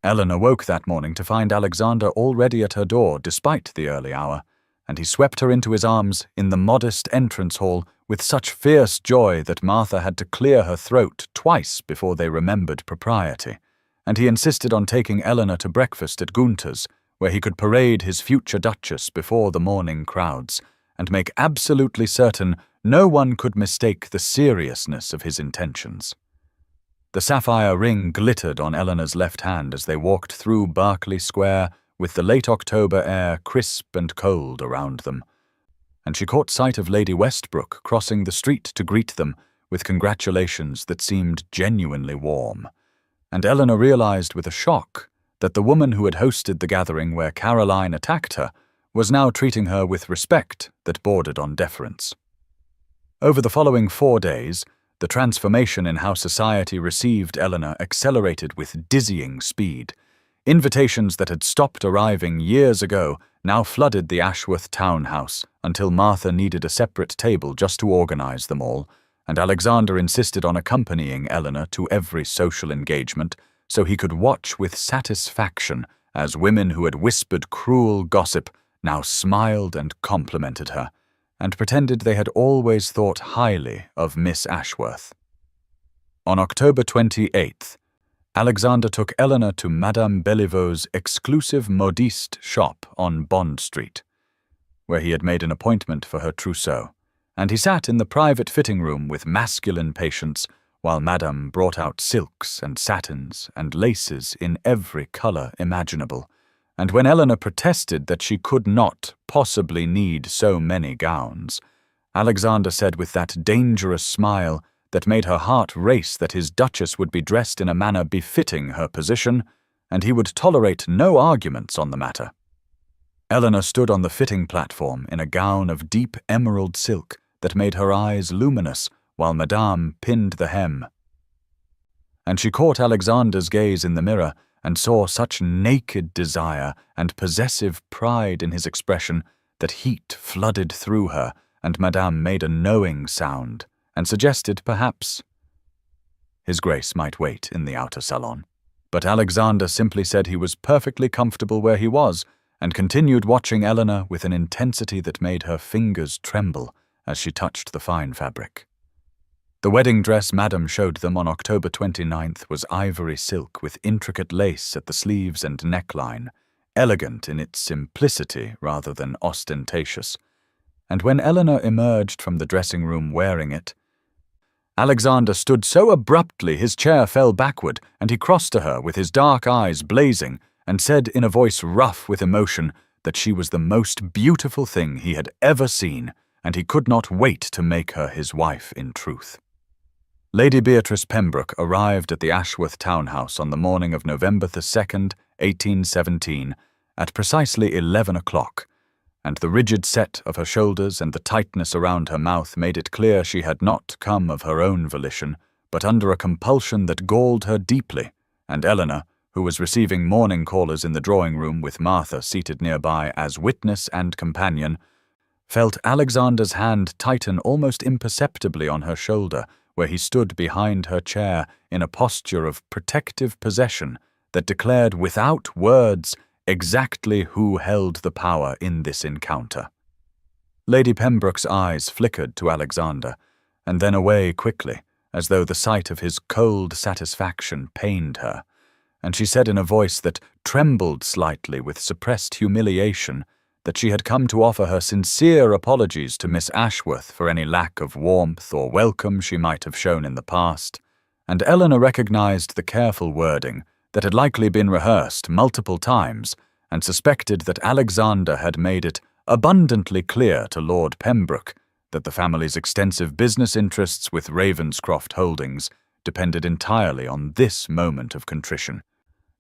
[SPEAKER 1] Eleanor woke that morning to find Alexander already at her door despite the early hour, and he swept her into his arms in the modest entrance hall with such fierce joy that Martha had to clear her throat twice before they remembered propriety, and he insisted on taking Eleanor to breakfast at Gunther's, where he could parade his future duchess before the morning crowds, and make absolutely certain no one could mistake the seriousness of his intentions. The sapphire ring glittered on Eleanor's left hand as they walked through Berkeley Square with the late October air crisp and cold around them, and she caught sight of Lady Westbrook crossing the street to greet them with congratulations that seemed genuinely warm, and Eleanor realized with a shock that the woman who had hosted the gathering where Caroline attacked her was now treating her with respect that bordered on deference. Over the following 4 days, the transformation in how society received Eleanor accelerated with dizzying speed. Invitations that had stopped arriving years ago now flooded the Ashworth townhouse until Martha needed a separate table just to organize them all, and Alexander insisted on accompanying Eleanor to every social engagement so he could watch with satisfaction as women who had whispered cruel gossip now smiled and complimented her, and pretended they had always thought highly of Miss Ashworth. On October 28th, Alexander took Eleanor to Madame Bellevaux's exclusive modiste shop on Bond Street, where he had made an appointment for her trousseau, and he sat in the private fitting room with masculine patience while Madame brought out silks and satins and laces in every color imaginable, and when Eleanor protested that she could not possibly need so many gowns, Alexander said with that dangerous smile that made her heart race that his duchess would be dressed in a manner befitting her position, and he would tolerate no arguments on the matter. Eleanor stood on the fitting platform in a gown of deep emerald silk that made her eyes luminous while Madame pinned the hem. And she caught Alexander's gaze in the mirror and saw such naked desire and possessive pride in his expression that heat flooded through her, and Madame made a knowing sound and suggested perhaps His Grace might wait in the outer salon. But Alexander simply said he was perfectly comfortable where he was and continued watching Eleanor with an intensity that made her fingers tremble as she touched the fine fabric. The wedding dress Madame showed them on October 29th was ivory silk with intricate lace at the sleeves and neckline, elegant in its simplicity rather than ostentatious. And when Eleanor emerged from the dressing room wearing it, Alexander stood so abruptly his chair fell backward, and he crossed to her with his dark eyes blazing and said in a voice rough with emotion that she was the most beautiful thing he had ever seen, and he could not wait to make her his wife in truth. Lady Beatrice Pembroke arrived at the Ashworth townhouse on the morning of November 2nd, 1817, at precisely 11 o'clock, and the rigid set of her shoulders and the tightness around her mouth made it clear she had not come of her own volition, but under a compulsion that galled her deeply, and Eleanor, who was receiving morning callers in the drawing-room with Martha seated nearby as witness and companion, felt Alexander's hand tighten almost imperceptibly on her shoulder, where he stood behind her chair in a posture of protective possession that declared without words exactly who held the power in this encounter. Lady Pembroke's eyes flickered to Alexander, and then away quickly, as though the sight of his cold satisfaction pained her, and she said in a voice that trembled slightly with suppressed humiliation that she had come to offer her sincere apologies to Miss Ashworth for any lack of warmth or welcome she might have shown in the past, and Eleanor recognized the careful wording that had likely been rehearsed multiple times and suspected that Alexander had made it abundantly clear to Lord Pembroke that the family's extensive business interests with Ravenscroft Holdings depended entirely on this moment of contrition.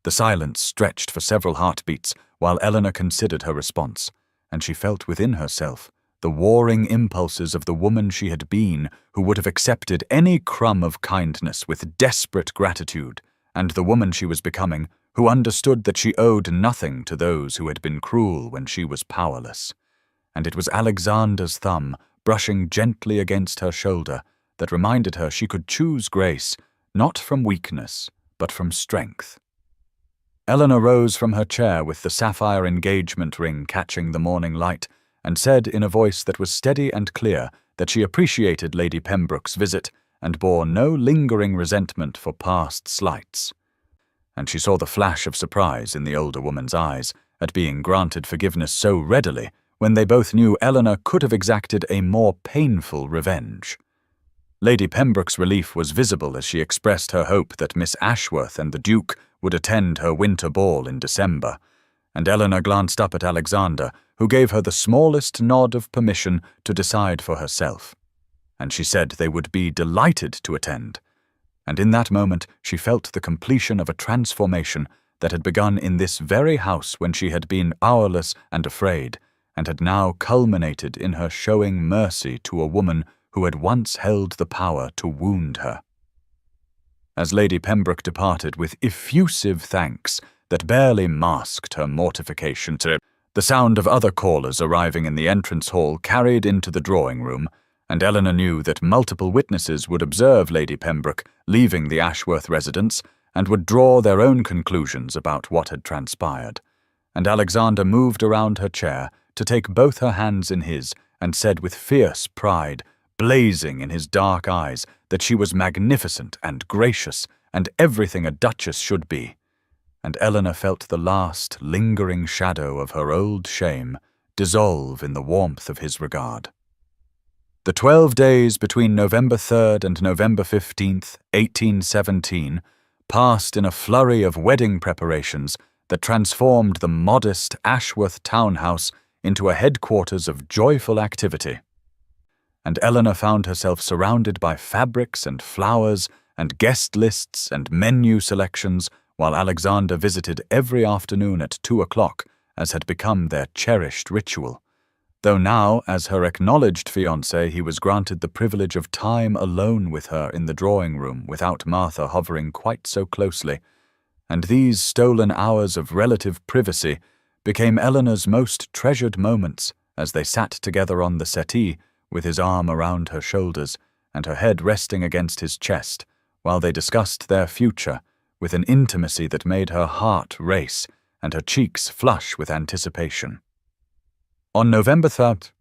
[SPEAKER 1] The silence stretched for several heartbeats while Eleanor considered her response, and she felt within herself the warring impulses of the woman she had been who would have accepted any crumb of kindness with desperate gratitude, and the woman she was becoming who understood that she owed nothing to those who had been cruel when she was powerless. And it was Alexander's thumb brushing gently against her shoulder that reminded her she could choose grace not from weakness but from strength. Eleanor rose from her chair with the sapphire engagement ring catching the morning light and said in a voice that was steady and clear that she appreciated Lady Pembroke's visit and bore no lingering resentment for past slights. And she saw the flash of surprise in the older woman's eyes at being granted forgiveness so readily when they both knew Eleanor could have exacted a more painful revenge. Lady Pembroke's relief was visible as she expressed her hope that Miss Ashworth and the Duke would attend her winter ball in December, and Eleanor glanced up at Alexander, who gave her the smallest nod of permission to decide for herself. And she said they would be delighted to attend. And in that moment she felt the completion of a transformation that had begun in this very house when she had been powerless and afraid, and had now culminated in her showing mercy to a woman who had once held the power to wound her. As Lady Pembroke departed with effusive thanks that barely masked her mortification, the sound of other callers arriving in the entrance hall carried into the drawing-room, and Eleanor knew that multiple witnesses would observe Lady Pembroke leaving the Ashworth residence and would draw their own conclusions about what had transpired. And Alexander moved around her chair to take both her hands in his and said with fierce pride, blazing in his dark eyes, that she was magnificent and gracious and everything a duchess should be. And Eleanor felt the last lingering shadow of her old shame dissolve in the warmth of his regard. The 12 days between November 3rd and November 15th, 1817, passed in a flurry of wedding preparations that transformed the modest Ashworth townhouse into a headquarters of joyful activity. And Eleanor found herself surrounded by fabrics and flowers and guest lists and menu selections, while Alexander visited every afternoon at 2 o'clock, as had become their cherished ritual. Though now, as her acknowledged fiancé, he was granted the privilege of time alone with her in the drawing-room without Martha hovering quite so closely, and these stolen hours of relative privacy became Eleanor's most treasured moments as they sat together on the settee, with his arm around her shoulders and her head resting against his chest, while they discussed their future with an intimacy that made her heart race and her cheeks flush with anticipation. On November 3rd,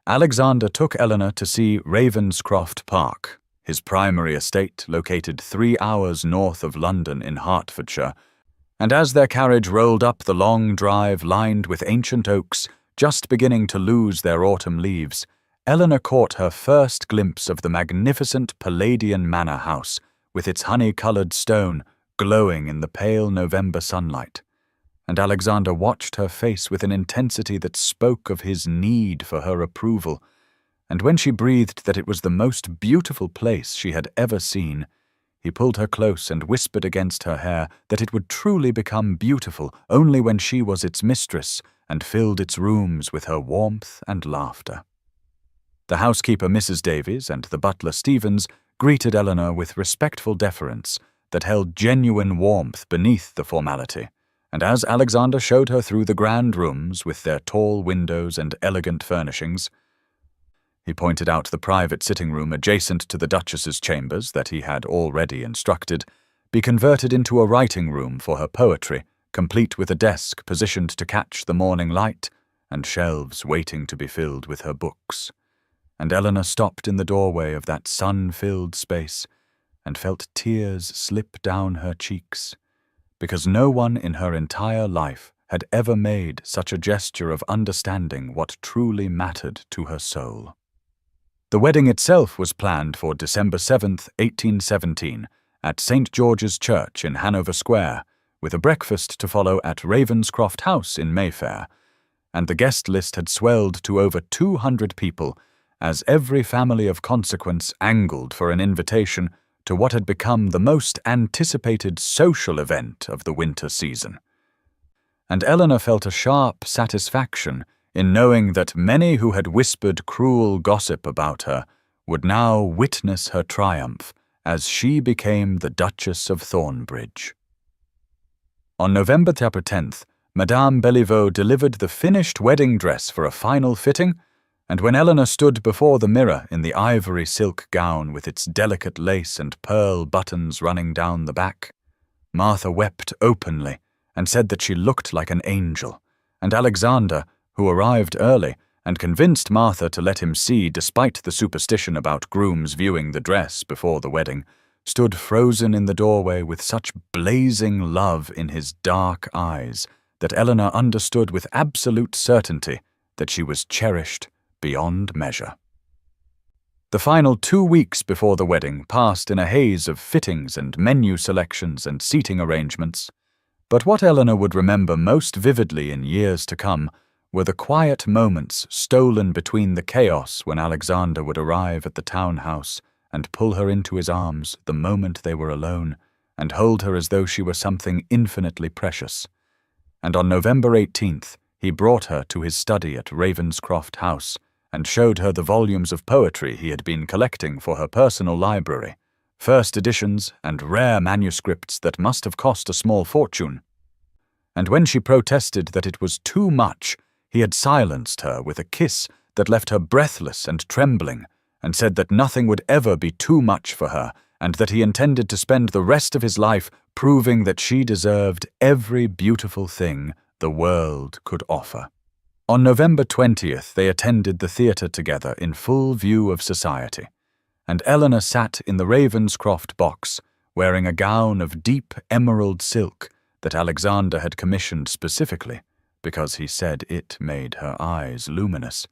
[SPEAKER 1] Alexander took Eleanor to see Ravenscroft Park, his primary estate located 3 hours north of London in Hertfordshire, and as their carriage rolled up the long drive lined with ancient oaks, just beginning to lose their autumn leaves, Eleanor caught her first glimpse of the magnificent Palladian manor house, with its honey-coloured stone glowing in the pale November sunlight. And Alexander watched her face with an intensity that spoke of his need for her approval, and when she breathed that it was the most beautiful place she had ever seen, he pulled her close and whispered against her hair that it would truly become beautiful only when she was its mistress and filled its rooms with her warmth and laughter. The housekeeper Mrs. Davies and the butler Stevens greeted Eleanor with respectful deference that held genuine warmth beneath the formality, and as Alexander showed her through the grand rooms with their tall windows and elegant furnishings, he pointed out the private sitting room adjacent to the Duchess's chambers that he had already instructed be converted into a writing room for her poetry, complete with a desk positioned to catch the morning light and shelves waiting to be filled with her books. And Eleanor stopped in the doorway of that sun-filled space and felt tears slip down her cheeks because no one in her entire life had ever made such a gesture of understanding what truly mattered to her soul. The wedding itself was planned for December 7th, 1817, at St. George's Church in Hanover Square, with a breakfast to follow at Ravenscroft House in Mayfair, and the guest list had swelled to over 200 people, as every family of consequence angled for an invitation to what had become the most anticipated social event of the winter season. And Eleanor felt a sharp satisfaction in knowing that many who had whispered cruel gossip about her would now witness her triumph as she became the Duchess of Thornbridge. On November 10th, Madame Beliveau delivered the finished wedding dress for a final fitting, and when Eleanor stood before the mirror in the ivory silk gown with its delicate lace and pearl buttons running down the back, Martha wept openly and said that she looked like an angel, and Alexander, who arrived early and convinced Martha to let him see despite the superstition about grooms viewing the dress before the wedding, stood frozen in the doorway with such blazing love in his dark eyes that Eleanor understood with absolute certainty that she was cherished beyond measure. The final 2 weeks before the wedding passed in a haze of fittings and menu selections and seating arrangements, but what Eleanor would remember most vividly in years to come were the quiet moments stolen between the chaos when Alexander would arrive at the townhouse and pull her into his arms the moment they were alone, and hold her as though she were something infinitely precious. And on November 18th, he brought her to his study at Ravenscroft House, and showed her the volumes of poetry he had been collecting for her personal library, first editions and rare manuscripts that must have cost a small fortune. And when she protested that it was too much, he had silenced her with a kiss that left her breathless and trembling, and said that nothing would ever be too much for her, and that he intended to spend the rest of his life proving that she deserved every beautiful thing the world could offer. On November 20th, they attended the theatre together in full view of society, and Eleanor sat in the Ravenscroft box, wearing a gown of deep emerald silk that Alexander had commissioned specifically, because he said it made her eyes luminous,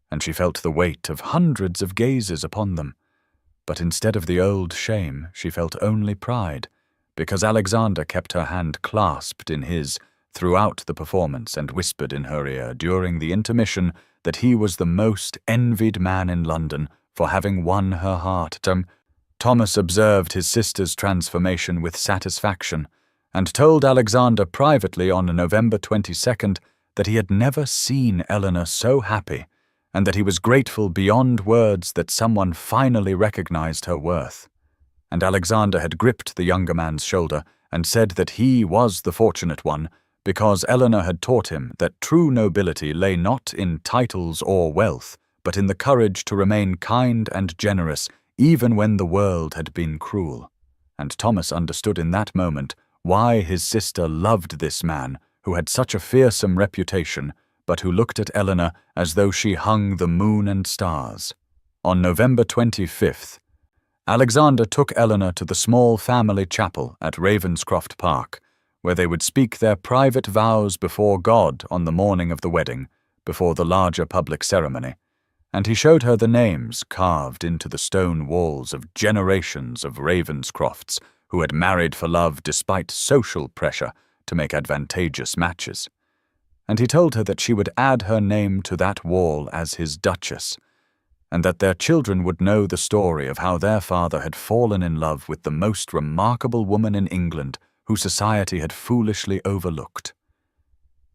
[SPEAKER 1] and she felt the weight of hundreds of gazes upon them. But instead of the old shame, she felt only pride, because Alexander kept her hand clasped in his throughout the performance and whispered in her ear during the intermission that he was the most envied man in London for having won her heart. Thomas observed his sister's transformation with satisfaction, and told Alexander privately on November 22nd that he had never seen Eleanor so happy, and that he was grateful beyond words that someone finally recognized her worth. And Alexander had gripped the younger man's shoulder and said that he was the fortunate one, because Eleanor had taught him that true nobility lay not in titles or wealth, but in the courage to remain kind and generous even when the world had been cruel. And Thomas understood in that moment why his sister loved this man who had such a fearsome reputation, but who looked at Eleanor as though she hung the moon and stars. On November 25th, Alexander took Eleanor to the small family chapel at Ravenscroft Park, where they would speak their private vows before God on the morning of the wedding, before the larger public ceremony, and he showed her the names carved into the stone walls of generations of Ravenscrofts who had married for love despite social pressure to make advantageous matches. And he told her that she would add her name to that wall as his Duchess, and that their children would know the story of how their father had fallen in love with the most remarkable woman in England who society had foolishly overlooked.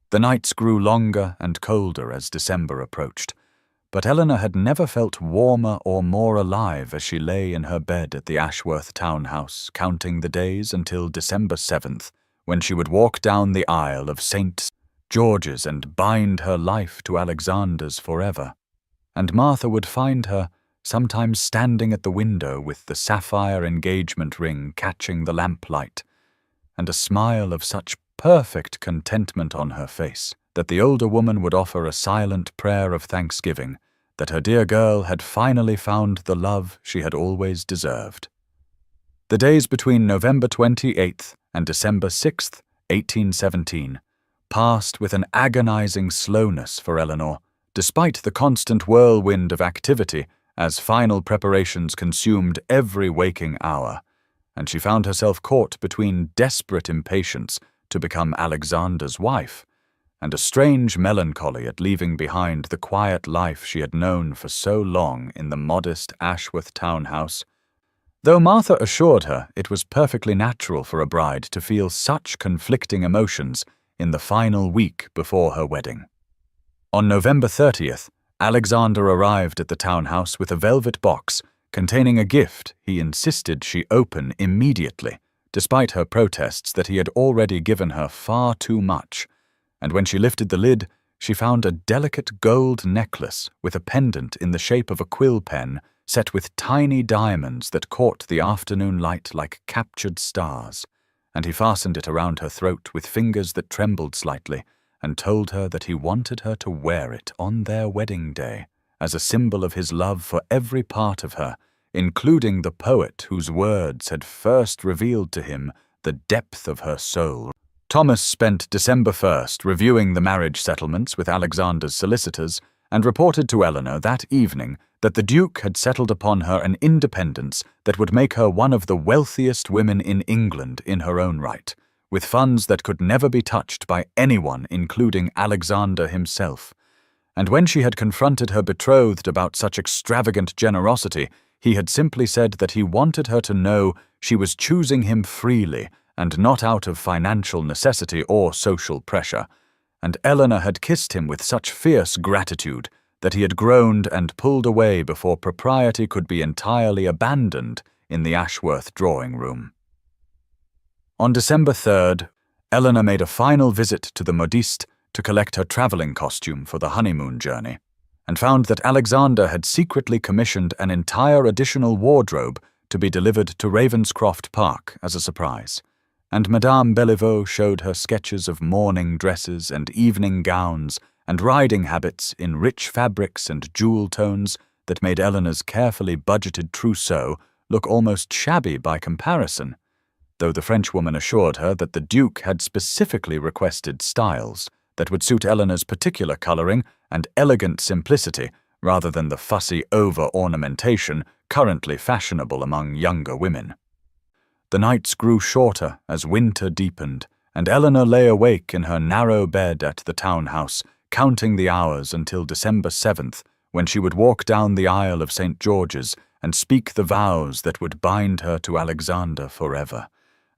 [SPEAKER 1] The nights grew longer and colder as December approached, but Eleanor had never felt warmer or more alive as she lay in her bed at the Ashworth townhouse, counting the days until December 7th, when she would walk down the aisle of St. George's and bind her life to Alexander's forever. And Martha would find her sometimes standing at the window with the sapphire engagement ring catching the lamplight, and a smile of such perfect contentment on her face that the older woman would offer a silent prayer of thanksgiving that her dear girl had finally found the love she had always deserved. The days between November 28th and December 6th, 1817, passed with an agonizing slowness for Eleanor, despite the constant whirlwind of activity as final preparations consumed every waking hour, and she found herself caught between desperate impatience to become Alexander's wife and a strange melancholy at leaving behind the quiet life she had known for so long in the modest Ashworth townhouse, though Martha assured her it was perfectly natural for a bride to feel such conflicting emotions in the final week before her wedding. On November 30th, Alexander arrived at the townhouse with a velvet box containing a gift he insisted she open immediately, despite her protests that he had already given her far too much, and when she lifted the lid, she found a delicate gold necklace with a pendant in the shape of a quill pen set with tiny diamonds that caught the afternoon light like captured stars, and he fastened it around her throat with fingers that trembled slightly, and told her that he wanted her to wear it on their wedding day as a symbol of his love for every part of her, including the poet whose words had first revealed to him the depth of her soul. Thomas spent December 1st reviewing the marriage settlements with Alexander's solicitors and reported to Eleanor that evening that the Duke had settled upon her an independence that would make her one of the wealthiest women in England in her own right, with funds that could never be touched by anyone, including Alexander himself. And when she had confronted her betrothed about such extravagant generosity, he had simply said that he wanted her to know she was choosing him freely and not out of financial necessity or social pressure, and Eleanor had kissed him with such fierce gratitude that he had groaned and pulled away before propriety could be entirely abandoned in the Ashworth drawing-room. On December 3rd, Eleanor made a final visit to the modiste to collect her traveling costume for the honeymoon journey, and found that Alexander had secretly commissioned an entire additional wardrobe to be delivered to Ravenscroft Park as a surprise, and Madame Beliveau showed her sketches of morning dresses and evening gowns and riding habits in rich fabrics and jewel tones that made Eleanor's carefully budgeted trousseau look almost shabby by comparison, though the Frenchwoman assured her that the Duke had specifically requested styles that would suit Eleanor's particular coloring and elegant simplicity rather than the fussy over-ornamentation currently fashionable among younger women. The nights grew shorter as winter deepened, and Eleanor lay awake in her narrow bed at the townhouse, counting the hours until December 7th, when she would walk down the aisle of St. George's and speak the vows that would bind her to Alexander forever.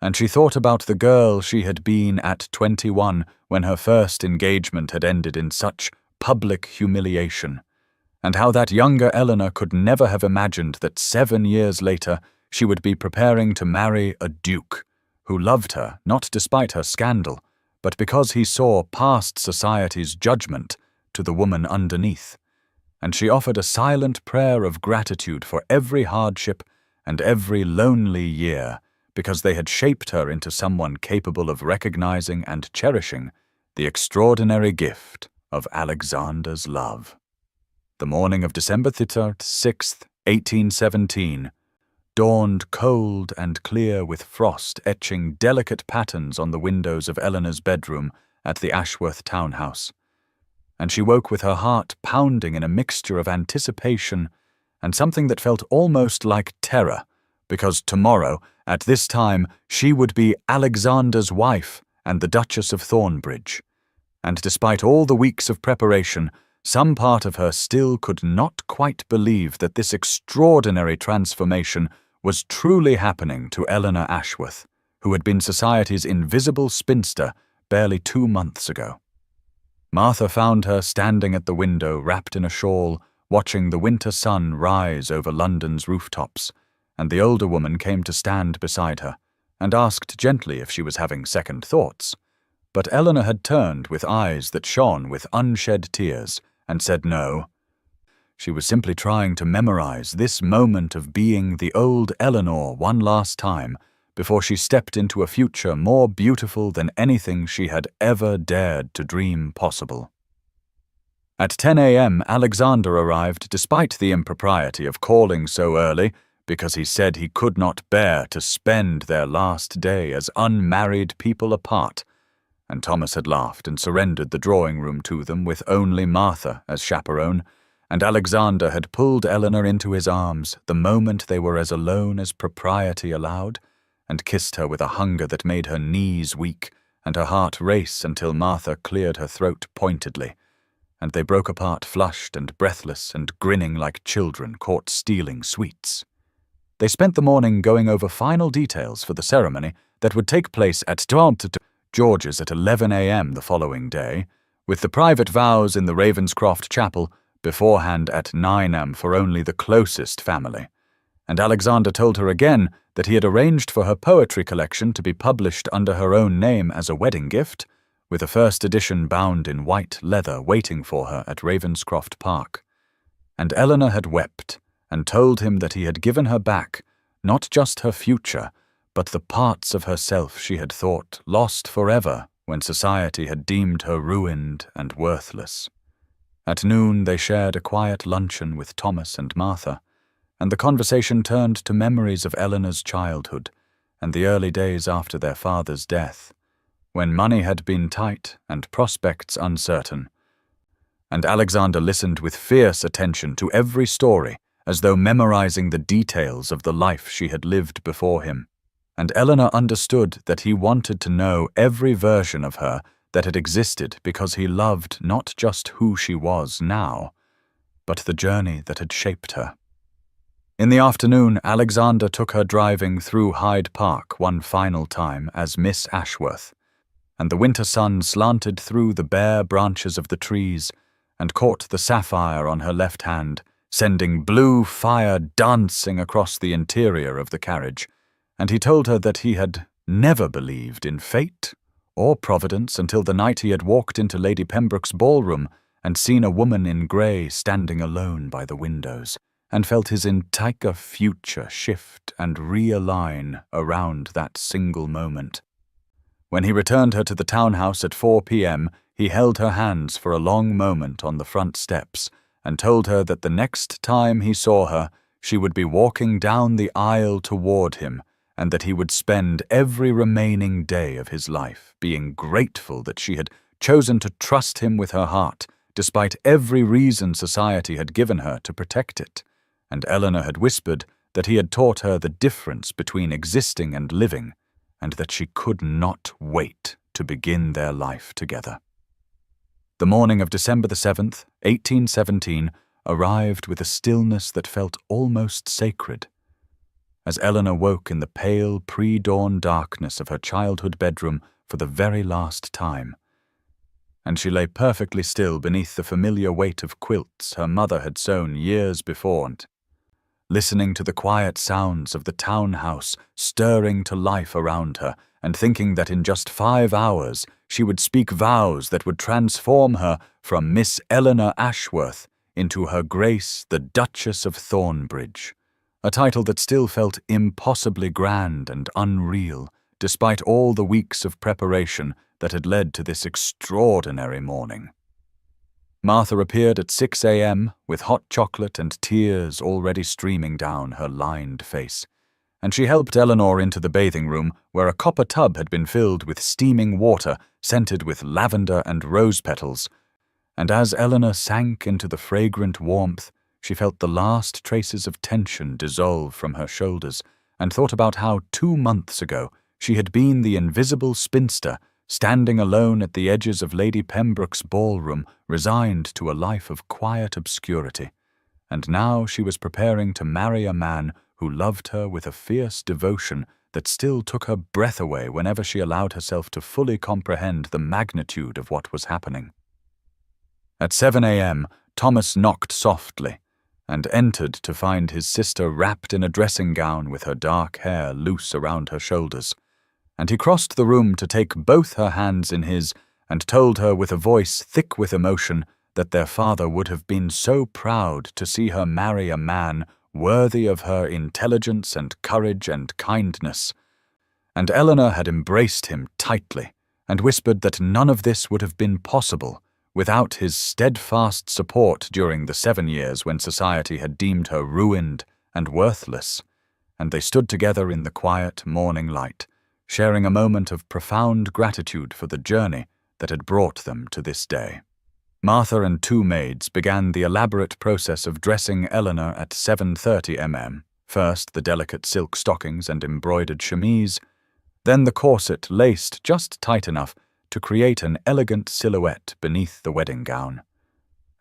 [SPEAKER 1] And she thought about the girl she had been at 21 when her first engagement had ended in such public humiliation, and how that younger Eleanor could never have imagined that 7 years later she would be preparing to marry a duke who loved her not despite her scandal, but because he saw past society's judgment to the woman underneath. And she offered a silent prayer of gratitude for every hardship and every lonely year, because they had shaped her into someone capable of recognizing and cherishing the extraordinary gift of Alexander's love. The morning of December 6th, 1817, dawned cold and clear with frost etching delicate patterns on the windows of Eleanor's bedroom at the Ashworth townhouse, and she woke with her heart pounding in a mixture of anticipation and something that felt almost like terror, because tomorrow, at this time, she would be Alexander's wife and the Duchess of Thornbridge. And despite all the weeks of preparation, some part of her still could not quite believe that this extraordinary transformation was truly happening to Eleanor Ashworth, who had been society's invisible spinster barely 2 months ago. Martha found her standing at the window wrapped in a shawl, watching the winter sun rise over London's rooftops, and the older woman came to stand beside her and asked gently if she was having second thoughts. But Eleanor had turned with eyes that shone with unshed tears and said no. She was simply trying to memorize this moment of being the old Eleanor one last time before she stepped into a future more beautiful than anything she had ever dared to dream possible. At 10 a.m., Alexander arrived despite the impropriety of calling so early, because he said he could not bear to spend their last day as unmarried people apart, and Thomas had laughed and surrendered the drawing room to them with only Martha as chaperone, and Alexander had pulled Eleanor into his arms the moment they were as alone as propriety allowed, and kissed her with a hunger that made her knees weak and her heart race until Martha cleared her throat pointedly, and they broke apart flushed and breathless and grinning like children caught stealing sweets. They spent the morning going over final details for the ceremony that would take place at George's at 11 a.m. the following day, with the private vows in the Ravenscroft chapel beforehand at 9 a.m. for only the closest family. And Alexander told her again that he had arranged for her poetry collection to be published under her own name as a wedding gift, with a first edition bound in white leather waiting for her at Ravenscroft Park. And Eleanor had wept and told him that he had given her back not just her future, but the parts of herself she had thought lost forever when society had deemed her ruined and worthless. At noon they shared a quiet luncheon with Thomas and Martha, and the conversation turned to memories of Eleanor's childhood and the early days after their father's death, when money had been tight and prospects uncertain. And Alexander listened with fierce attention to every story, as though memorizing the details of the life she had lived before him. And Eleanor understood that he wanted to know every version of her that had existed because he loved not just who she was now, but the journey that had shaped her. In the afternoon, Alexander took her driving through Hyde Park one final time as Miss Ashworth, and the winter sun slanted through the bare branches of the trees and caught the sapphire on her left hand, sending blue fire dancing across the interior of the carriage, and he told her that he had never believed in fate or providence until the night he had walked into Lady Pembroke's ballroom and seen a woman in grey standing alone by the windows, and felt his entire future shift and realign around that single moment. When he returned her to the townhouse at 4 p.m., he held her hands for a long moment on the front steps and told her that the next time he saw her, she would be walking down the aisle toward him, and that he would spend every remaining day of his life being grateful that she had chosen to trust him with her heart, despite every reason society had given her to protect it. And Eleanor had whispered that he had taught her the difference between existing and living, and that she could not wait to begin their life together. The morning of December the 7th, 1817, arrived with a stillness that felt almost sacred. As Eleanor woke in the pale pre-dawn darkness of her childhood bedroom for the very last time, and she lay perfectly still beneath the familiar weight of quilts her mother had sewn years before, listening to the quiet sounds of the townhouse stirring to life around her, and thinking that in just 5 hours she would speak vows that would transform her from Miss Eleanor Ashworth into Her Grace the Duchess of Thornbridge, a title that still felt impossibly grand and unreal, despite all the weeks of preparation that had led to this extraordinary morning. Martha appeared at 6 a.m. with hot chocolate and tears already streaming down her lined face, and she helped Eleanor into the bathing room where a copper tub had been filled with steaming water scented with lavender and rose petals, and as Eleanor sank into the fragrant warmth, she felt the last traces of tension dissolve from her shoulders and thought about how 2 months ago she had been the invisible spinster standing alone at the edges of Lady Pembroke's ballroom, resigned to a life of quiet obscurity, and now she was preparing to marry a man who loved her with a fierce devotion that still took her breath away whenever she allowed herself to fully comprehend the magnitude of what was happening. At 7 a.m., Thomas knocked softly and entered to find his sister wrapped in a dressing gown with her dark hair loose around her shoulders, and he crossed the room to take both her hands in his and told her with a voice thick with emotion that their father would have been so proud to see her marry a man worthy of her intelligence and courage and kindness. And Eleanor had embraced him tightly and whispered that none of this would have been possible without his steadfast support during the 7 years when society had deemed her ruined and worthless, and they stood together in the quiet morning light, sharing a moment of profound gratitude for the journey that had brought them to this day. Martha and two maids began the elaborate process of dressing Eleanor at 7:30 m.m. First the delicate silk stockings and embroidered chemise, then the corset laced just tight enough to create an elegant silhouette beneath the wedding gown.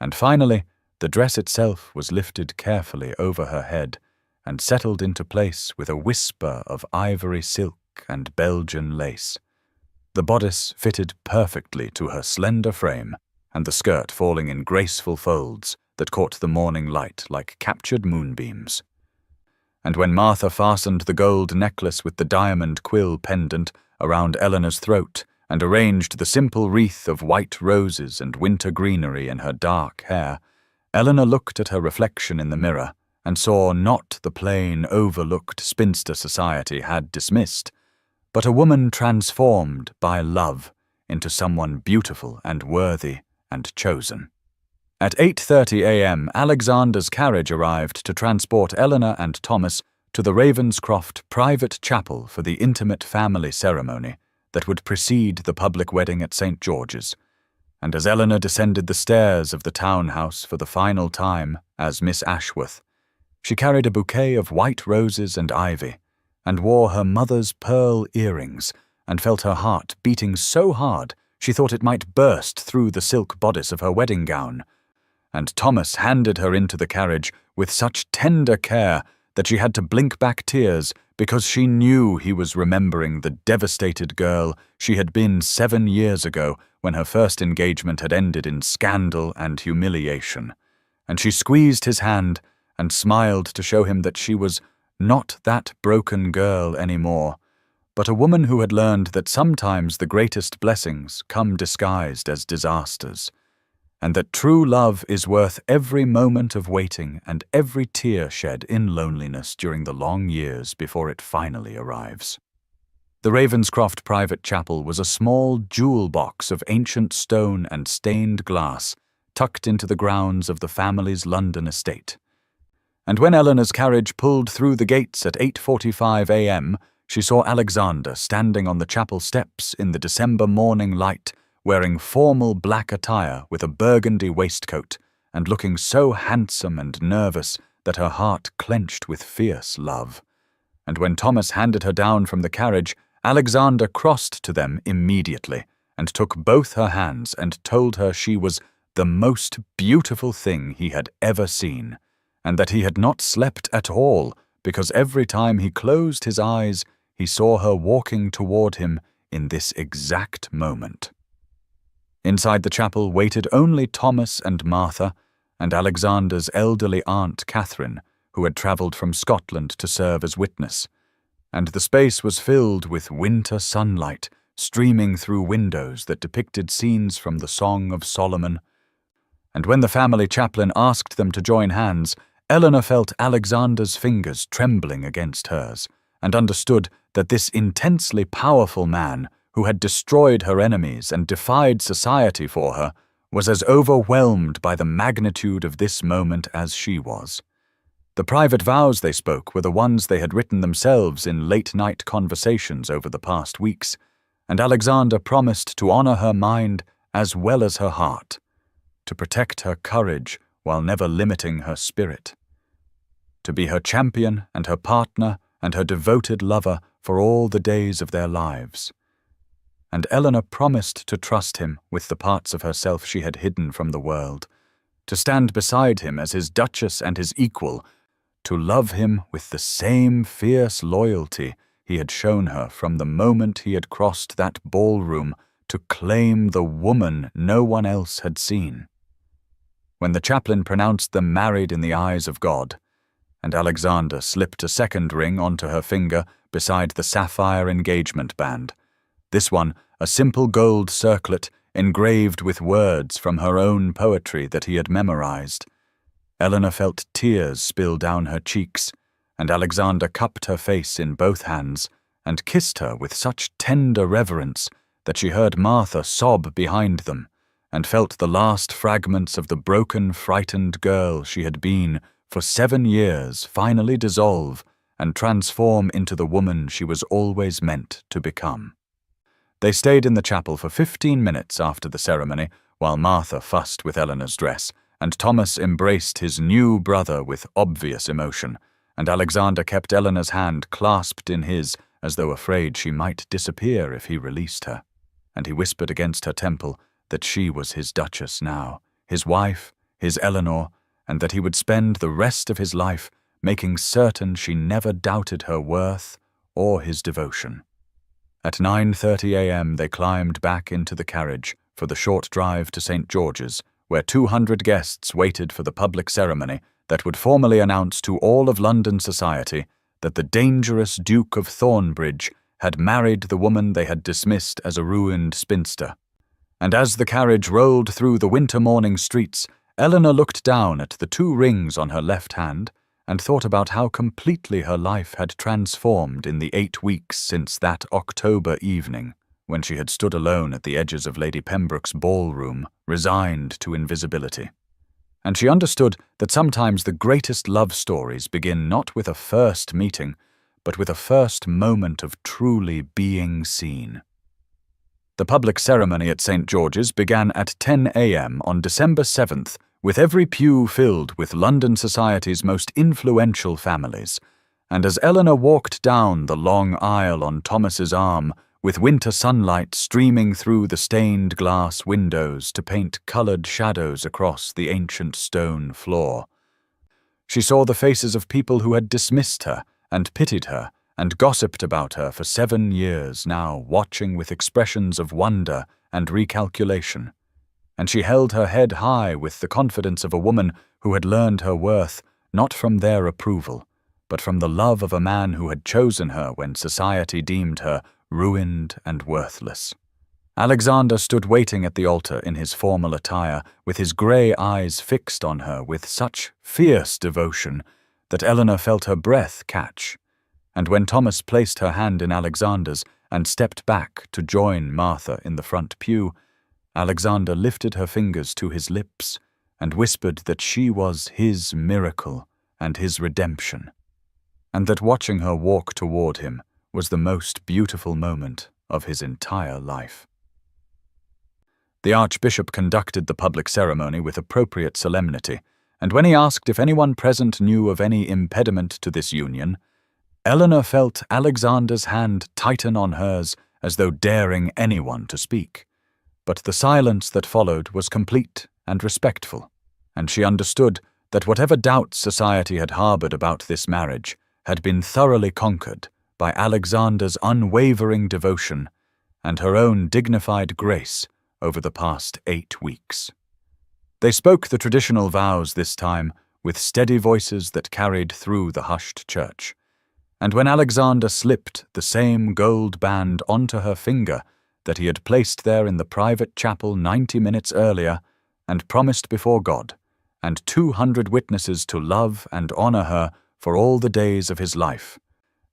[SPEAKER 1] And finally, the dress itself was lifted carefully over her head and settled into place with a whisper of ivory silk and Belgian lace. The bodice fitted perfectly to her slender frame, and the skirt falling in graceful folds that caught the morning light like captured moonbeams. And when Martha fastened the gold necklace with the diamond quill pendant around Eleanor's throat and arranged the simple wreath of white roses and winter greenery in her dark hair, Eleanor looked at her reflection in the mirror and saw not the plain, overlooked spinster society had dismissed, but a woman transformed by love into someone beautiful and worthy and chosen. At 8:30 a.m., Alexander's carriage arrived to transport Eleanor and Thomas to the Ravenscroft private chapel for the intimate family ceremony that would precede the public wedding at St. George's. And as Eleanor descended the stairs of the townhouse for the final time as Miss Ashworth, she carried a bouquet of white roses and ivy, and wore her mother's pearl earrings, and felt her heart beating so hard she thought it might burst through the silk bodice of her wedding gown. And Thomas handed her into the carriage with such tender care that she had to blink back tears because she knew he was remembering the devastated girl she had been 7 years ago when her first engagement had ended in scandal and humiliation. And she squeezed his hand and smiled to show him that she was not that broken girl anymore, but a woman who had learned that sometimes the greatest blessings come disguised as disasters, and that true love is worth every moment of waiting and every tear shed in loneliness during the long years before it finally arrives. The Ravenscroft private chapel was a small jewel box of ancient stone and stained glass tucked into the grounds of the family's London estate. And when Eleanor's carriage pulled through the gates at 8:45 a.m., she saw Alexander standing on the chapel steps in the December morning light, wearing formal black attire with a burgundy waistcoat, and looking so handsome and nervous that her heart clenched with fierce love. And when Thomas handed her down from the carriage, Alexander crossed to them immediately, and took both her hands and told her she was the most beautiful thing he had ever seen, and that he had not slept at all, because every time he closed his eyes, he saw her walking toward him in this exact moment. Inside the chapel waited only Thomas and Martha, and Alexander's elderly aunt Catherine, who had travelled from Scotland to serve as witness, and the space was filled with winter sunlight streaming through windows that depicted scenes from the Song of Solomon. And when the family chaplain asked them to join hands, Eleanor felt Alexander's fingers trembling against hers, and understood that this intensely powerful man, who had destroyed her enemies and defied society for her, was as overwhelmed by the magnitude of this moment as she was. The private vows they spoke were the ones they had written themselves in late-night conversations over the past weeks, and Alexander promised to honor her mind as well as her heart, to protect her courage while never limiting her spirit, to be her champion and her partner and her devoted lover for all the days of their lives. And Eleanor promised to trust him with the parts of herself she had hidden from the world, to stand beside him as his duchess and his equal, to love him with the same fierce loyalty he had shown her from the moment he had crossed that ballroom to claim the woman no one else had seen. When the chaplain pronounced them married in the eyes of God, and Alexander slipped a second ring onto her finger beside the sapphire engagement band, this one a simple gold circlet engraved with words from her own poetry that he had memorized, Eleanor felt tears spill down her cheeks, and Alexander cupped her face in both hands and kissed her with such tender reverence that she heard Martha sob behind them, and felt the last fragments of the broken, frightened girl she had been for 7 years finally dissolve and transform into the woman she was always meant to become. They stayed in the chapel for 15 minutes after the ceremony, while Martha fussed with Eleanor's dress, and Thomas embraced his new brother with obvious emotion, and Alexander kept Eleanor's hand clasped in his as though afraid she might disappear if he released her. And he whispered against her temple that she was his duchess now, his wife, his Eleanor, and that he would spend the rest of his life making certain she never doubted her worth or his devotion. At 9:30 a.m. they climbed back into the carriage for the short drive to St. George's, where 200 guests waited for the public ceremony that would formally announce to all of London society that the dangerous Duke of Thornbridge had married the woman they had dismissed as a ruined spinster. And as the carriage rolled through the winter morning streets, Eleanor looked down at the 2 rings on her left hand and thought about how completely her life had transformed in the 8 weeks since that October evening, when she had stood alone at the edges of Lady Pembroke's ballroom, resigned to invisibility. And she understood that sometimes the greatest love stories begin not with a first meeting, but with a first moment of truly being seen. The public ceremony at St. George's began at 10 a.m. on December 7th, with every pew filled with London society's most influential families, and as Eleanor walked down the long aisle on Thomas's arm, with winter sunlight streaming through the stained glass windows to paint coloured shadows across the ancient stone floor, she saw the faces of people who had dismissed her and pitied her and gossiped about her for 7 years now, watching with expressions of wonder and recalculation. And she held her head high with the confidence of a woman who had learned her worth not from their approval, but from the love of a man who had chosen her when society deemed her ruined and worthless. Alexander stood waiting at the altar in his formal attire, with his grey eyes fixed on her with such fierce devotion that Eleanor felt her breath catch. And when Thomas placed her hand in Alexander's and stepped back to join Martha in the front pew, Alexander lifted her fingers to his lips and whispered that she was his miracle and his redemption, and that watching her walk toward him was the most beautiful moment of his entire life. The Archbishop conducted the public ceremony with appropriate solemnity, and when he asked if anyone present knew of any impediment to this union, Eleanor felt Alexander's hand tighten on hers as though daring anyone to speak. But the silence that followed was complete and respectful, and she understood that whatever doubts society had harbored about this marriage had been thoroughly conquered by Alexander's unwavering devotion and her own dignified grace over the past 8 weeks. They spoke the traditional vows this time with steady voices that carried through the hushed church, and when Alexander slipped the same gold band onto her finger that he had placed there in the private chapel 90 minutes earlier, and promised before God and 200 witnesses to love and honor her for all the days of his life,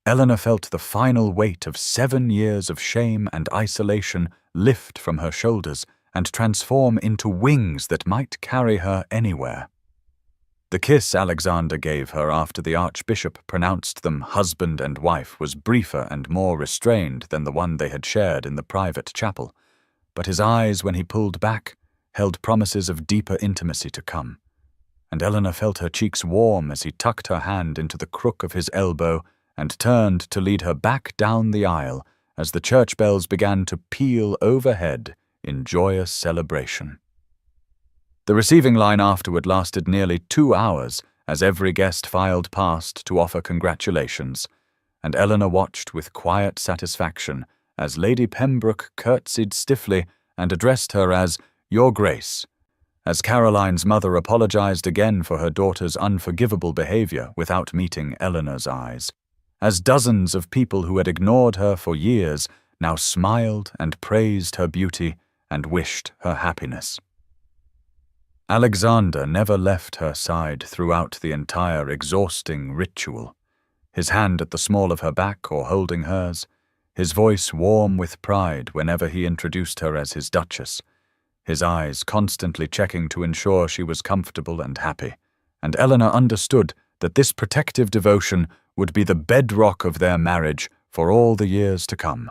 [SPEAKER 1] Eleanor felt the final weight of 7 years of shame and isolation lift from her shoulders and transform into wings that might carry her anywhere. The kiss Alexander gave her after the Archbishop pronounced them husband and wife was briefer and more restrained than the one they had shared in the private chapel, but his eyes, when he pulled back, held promises of deeper intimacy to come, and Eleanor felt her cheeks warm as he tucked her hand into the crook of his elbow and turned to lead her back down the aisle as the church bells began to peal overhead in joyous celebration. The receiving line afterward lasted nearly 2 hours as every guest filed past to offer congratulations, and Eleanor watched with quiet satisfaction as Lady Pembroke curtsied stiffly and addressed her as "Your Grace," as Caroline's mother apologized again for her daughter's unforgivable behavior without meeting Eleanor's eyes, as dozens of people who had ignored her for years now smiled and praised her beauty and wished her happiness. Alexander never left her side throughout the entire exhausting ritual, his hand at the small of her back or holding hers, his voice warm with pride whenever he introduced her as his duchess, his eyes constantly checking to ensure she was comfortable and happy, and Eleanor understood that this protective devotion would be the bedrock of their marriage for all the years to come.